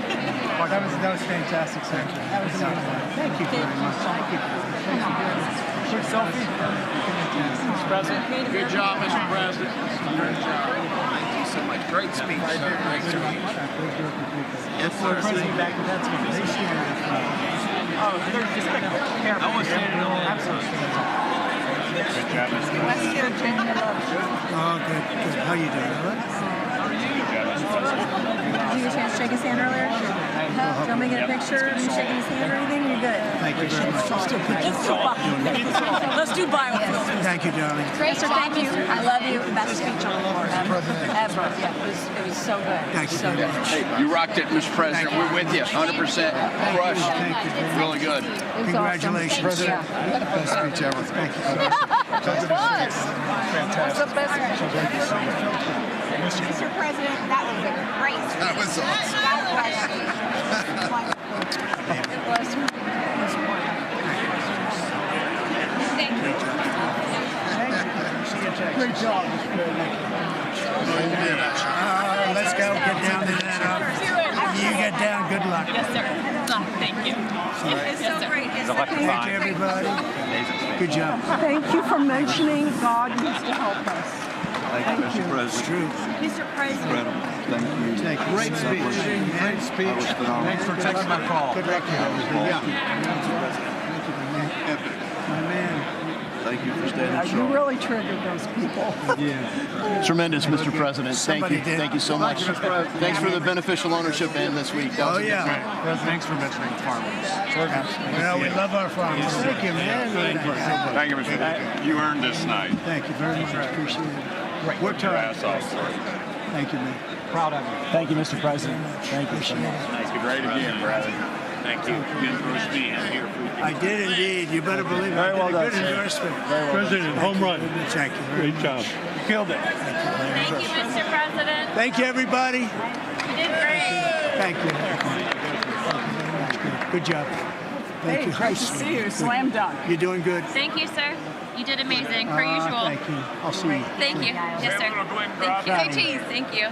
[SPEAKER 11] That was fantastic, sir. That was amazing.
[SPEAKER 8] Thank you very much. Thank you.
[SPEAKER 11] Quick selfie. Mr. President.
[SPEAKER 3] Good job, Mr. President. Great job. Thank you so much. Great speech, sir. Great speech. Yes, sir.
[SPEAKER 11] President back to Pennsylvania. Oh, they're just I was standing on absolutely.
[SPEAKER 9] West Virginia loves you.
[SPEAKER 8] Oh, good. How you doing? All right?
[SPEAKER 12] Did you get a chance to shake his hand earlier? Do you want me to get a picture of you shaking his hand or anything? You're good.
[SPEAKER 8] Thank you very much.
[SPEAKER 12] Let's do biofilm.
[SPEAKER 8] Thank you, darling.
[SPEAKER 12] Great, sir. Thank you. I love you. Best speech on the floor ever. Yeah, it was so good.
[SPEAKER 8] Thank you.
[SPEAKER 12] So good.
[SPEAKER 3] Hey, you rocked it, Mr. President. We're with you. 100%. Crushed.
[SPEAKER 8] Thank you.
[SPEAKER 3] Really good.
[SPEAKER 8] Congratulations.
[SPEAKER 12] President.
[SPEAKER 8] Best speech ever. Thank you.
[SPEAKER 9] It was. What's the best Mr. President, that was a great speech.
[SPEAKER 3] That was awesome.
[SPEAKER 9] God bless you. It was wonderful. Thank you.
[SPEAKER 8] Great job. Let's go. Get down to that. You get down. Good luck.
[SPEAKER 2] Yes, sir. Thank you.
[SPEAKER 9] It's so great.
[SPEAKER 8] Thank you, everybody. Good job.
[SPEAKER 12] Thank you for mentioning God needs to help us.
[SPEAKER 1] Thank you, Mr. President.
[SPEAKER 8] It's true.
[SPEAKER 12] Mr. President.
[SPEAKER 1] Thank you.
[SPEAKER 8] Thank you.
[SPEAKER 1] Great speech. Great speech. Thanks for taking my call.
[SPEAKER 8] Good luck. Yeah. My man.
[SPEAKER 1] Thank you for
[SPEAKER 12] You
[SPEAKER 1] standing strong.
[SPEAKER 12] really triggered those people.
[SPEAKER 1] Tremendous, Mr. President. Thank
[SPEAKER 8] Somebody
[SPEAKER 1] you.
[SPEAKER 8] did.
[SPEAKER 1] Thank you so much. Thanks for the beneficial ownership and this week. That was
[SPEAKER 8] Oh,
[SPEAKER 1] a good
[SPEAKER 8] yeah.
[SPEAKER 1] thing. Thanks for mentioning farmers.
[SPEAKER 8] Well, we love our farmers. Thank you, man.
[SPEAKER 3] Thank you, Mr. President. You earned this night.
[SPEAKER 8] Thank you very much. Appreciate it. Worked hard. Thank you, man.
[SPEAKER 11] Proud of you. Thank you, Mr. President. Thank you so much.
[SPEAKER 3] Thank you. Great again, brother. Thank you. Good endorsement here for you.
[SPEAKER 8] I did indeed. You better believe it.
[SPEAKER 1] Very well
[SPEAKER 8] I did
[SPEAKER 1] done,
[SPEAKER 8] a good
[SPEAKER 1] sir.
[SPEAKER 8] endorsement.
[SPEAKER 1] President, home run.
[SPEAKER 8] Thank you very much.
[SPEAKER 1] job. Killed it.
[SPEAKER 2] Thank you, Mr. President.
[SPEAKER 8] Thank you, everybody.
[SPEAKER 2] You did great.
[SPEAKER 8] Thank you. Good job. Thank you.
[SPEAKER 12] Great to see you. Slam dunk.
[SPEAKER 8] You're doing good.
[SPEAKER 2] Thank you, sir. You did amazing, per usual.
[SPEAKER 8] Thank you. I'll see you.
[SPEAKER 2] Thank you. Yes, sir. Thank you. Hey, cheese. Thank you.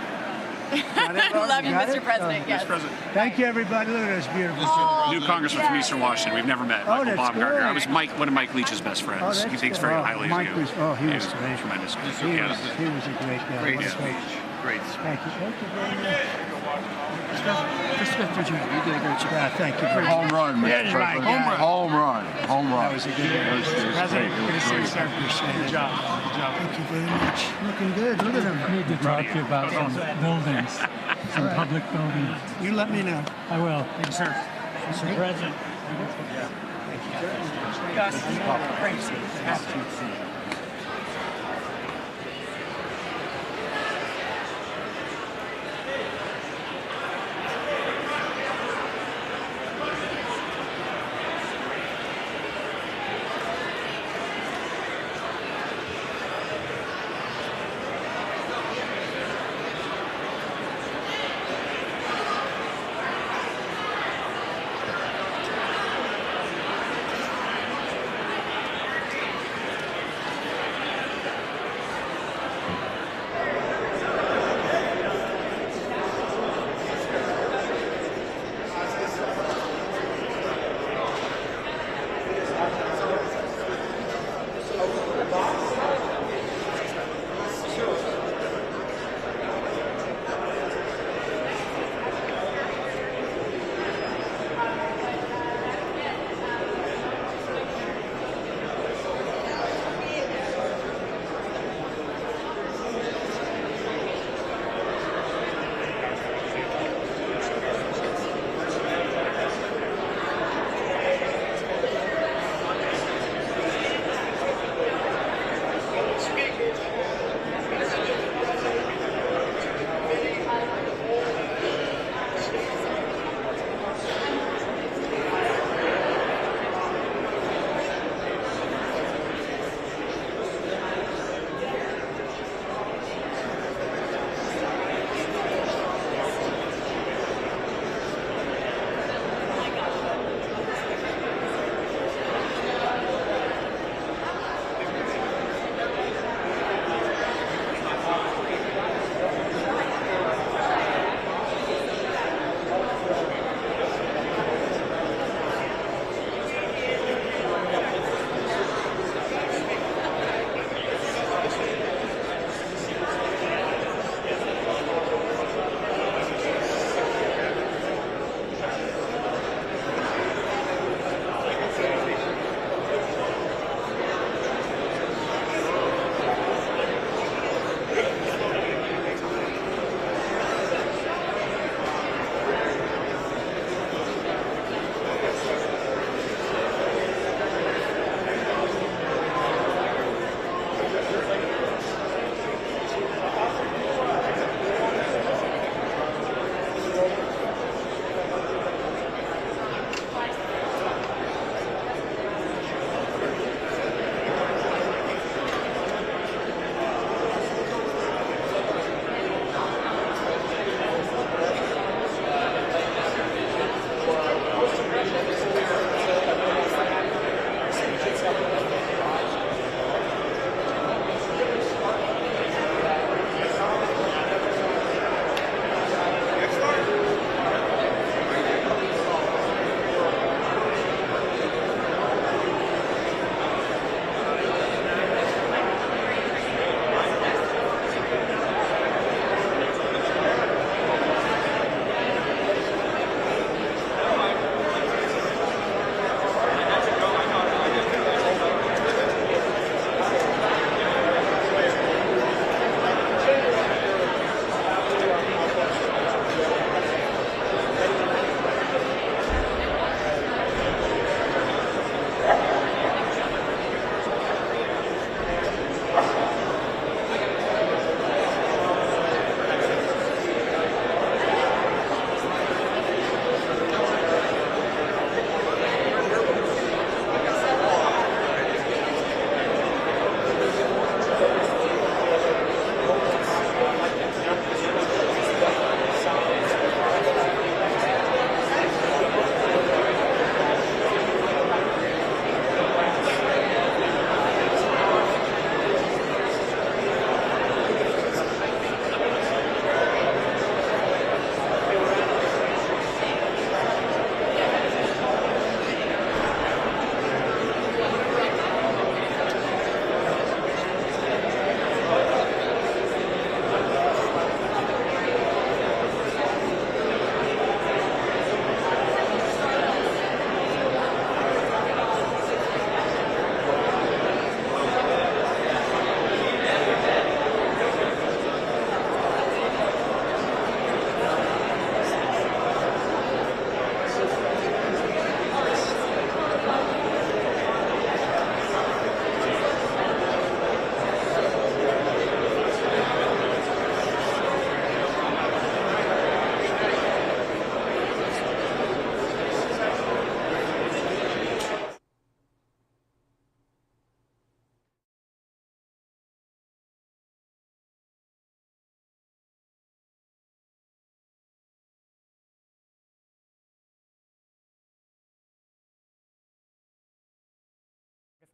[SPEAKER 2] Love you, Mr. President. Yes.
[SPEAKER 8] Thank you, everybody. Look at this beautiful
[SPEAKER 13] New congressman from Eastern Washington. We've never met.
[SPEAKER 8] Oh,
[SPEAKER 13] Michael
[SPEAKER 8] that's
[SPEAKER 13] Baumgartner.
[SPEAKER 8] good.
[SPEAKER 13] I was one of Mike Leach's best friends.
[SPEAKER 8] Oh, that's
[SPEAKER 13] He thinks
[SPEAKER 8] good.
[SPEAKER 13] very
[SPEAKER 8] Oh,
[SPEAKER 13] highly
[SPEAKER 8] Mike
[SPEAKER 13] of you.
[SPEAKER 8] was- oh, he was
[SPEAKER 13] Yeah,
[SPEAKER 8] great.
[SPEAKER 13] tremendous.
[SPEAKER 8] He was a great guy.
[SPEAKER 3] Great
[SPEAKER 8] What a
[SPEAKER 3] speech. Great speech.
[SPEAKER 8] Thank you. Thank you very much.
[SPEAKER 11] Mr. Jr., you did a great job. Yeah, thank you.
[SPEAKER 14] Home run, Mr. President. Home run. Home run.
[SPEAKER 11] That was a good day. President, good to see you, sir. Appreciate it. Good job.
[SPEAKER 8] Thank you very much. Looking good. Look at him.
[SPEAKER 15] I need to talk to you about some buildings, some public buildings.
[SPEAKER 8] You let me know.
[SPEAKER 15] I will.
[SPEAKER 11] Thank you, sir. Mr. President. Gus, crazy.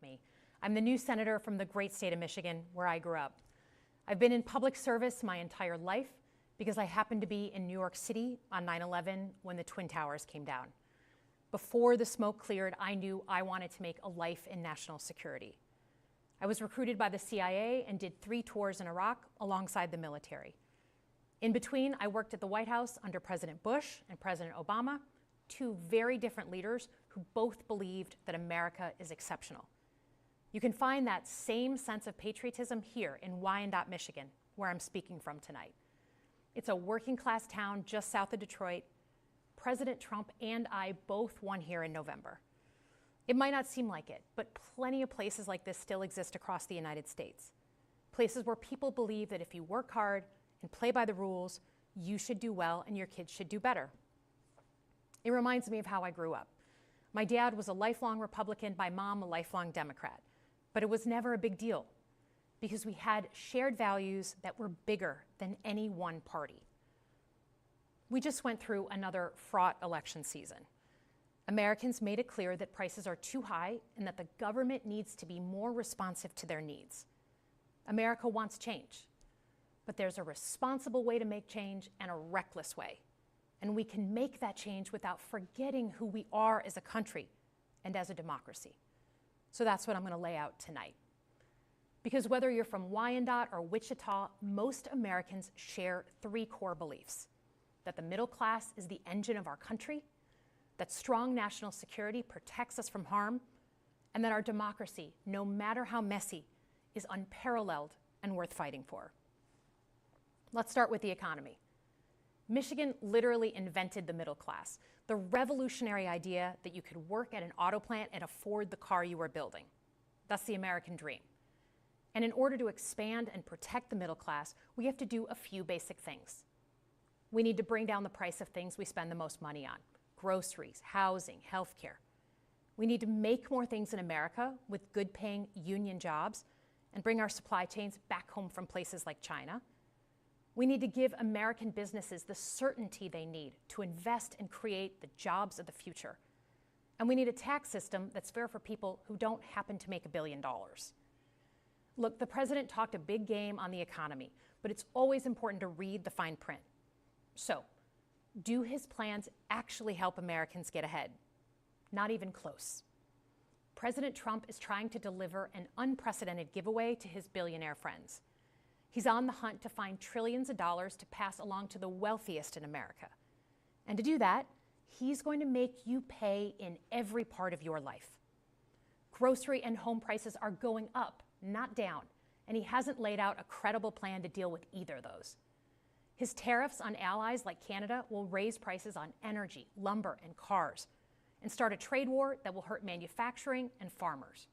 [SPEAKER 16] me. I'm the new senator from the great state of Michigan, where I grew up. I've been in public service my entire life because I happened to be in New York City on 9/11 when the Twin Towers came down. Before the smoke cleared, I knew I wanted to make a life in national security. I was recruited by the CIA and did 3 tours in Iraq alongside the military. In between, I worked at the White House under President Bush and President Obama, 2 very different leaders who both believed that America is exceptional. You can find that same sense of patriotism here in Wyandotte, Michigan, where I'm speaking from tonight. It's a working class town just south of Detroit. President Trump and I both won here in November. It might not seem like it, but plenty of places like this still exist across the United States. Places where people believe that if you work hard and play by the rules, you should do well and your kids should do better. It reminds me of how I grew up. My dad was a lifelong Republican, my mom a lifelong Democrat. But it was never a big deal because we had shared values that were bigger than any one party. We just went through another fraught election season. Americans made it clear that prices are too high and that the government needs to be more responsive to their needs. America wants change, but there's a responsible way to make change and a reckless way. And we can make that change without forgetting who we are as a country and as a democracy. So that's what I'm going to lay out tonight. Because whether you're from Wyandotte or Wichita, most Americans share 3 core beliefs: that the middle class is the engine of our country, that strong national security protects us from harm, and that our democracy, no matter how messy, is unparalleled and worth fighting for. Let's start with the economy. Michigan literally invented the middle class, the revolutionary idea that you could work at an auto plant and afford the car you were building. That's the American dream. And in order to expand and protect the middle class, we have to do a few basic things. We need to bring down the price of things we spend the most money on: groceries, housing, healthcare. We need to make more things in America with good-paying union jobs and bring our supply chains back home from places like China. We need to give American businesses the certainty they need to invest and create the jobs of the future. And we need a tax system that's fair for people who don't happen to make $1 billion. Look, the president talked a big game on the economy, but it's always important to read the fine print. So, do his plans actually help Americans get ahead? Not even close. President Trump is trying to deliver an unprecedented giveaway to his billionaire friends. He's on the hunt to find trillions of dollars to pass along to the wealthiest in America. And to do that, he's going to make you pay in every part of your life. Grocery and home prices are going up, not down, and he hasn't laid out a credible plan to deal with either of those. His tariffs on allies like Canada will raise prices on energy, lumber, and cars, and start a trade war that will hurt manufacturing and farmers.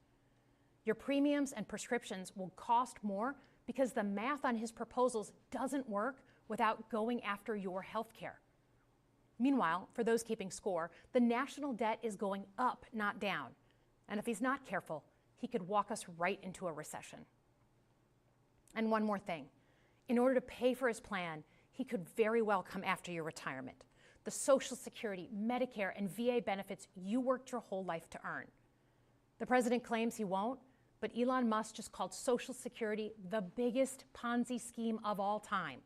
[SPEAKER 16] Your premiums and prescriptions will cost more because the math on his proposals doesn't work without going after your health care. Meanwhile, for those keeping score, the national debt is going up, not down. And if he's not careful, he could walk us right into a recession. And one more thing. In order to pay for his plan, he could very well come after your retirement, the Social Security, Medicare, and VA benefits you worked your whole life to earn. The president claims he won't, but Elon Musk just called Social Security the biggest Ponzi scheme of all time.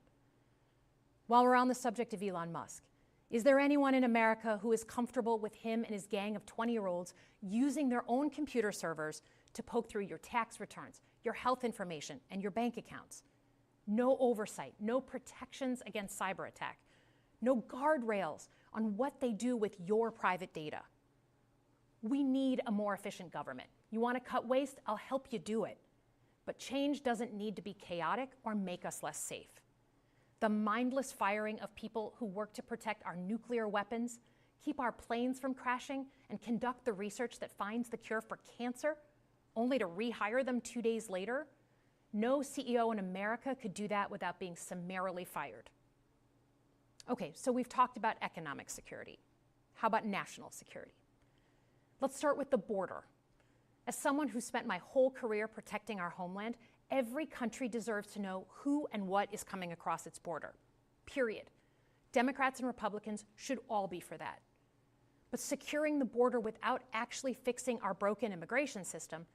[SPEAKER 16] While we're on the subject of Elon Musk, is there anyone in America who is comfortable with him and his gang of 20-year-olds using their own computer servers to poke through your tax returns, your health information, and your bank accounts? No oversight, no protections against cyber attack, no guardrails on what they do with your private data. We need a more efficient government. You want to cut waste? I'll help you do it. But change doesn't need to be chaotic or make us less safe. The mindless firing of people who work to protect our nuclear weapons, keep our planes from crashing, and conduct the research that finds the cure for cancer, only to rehire them 2 days later? No CEO in America could do that without being summarily fired. Okay, so we've talked about economic security. How about national security? Let's start with the border. As someone who spent my whole career protecting our homeland, every country deserves to know who and what is coming across its border. Period. Democrats and Republicans should all be for that. But securing the border without actually fixing our broken immigration system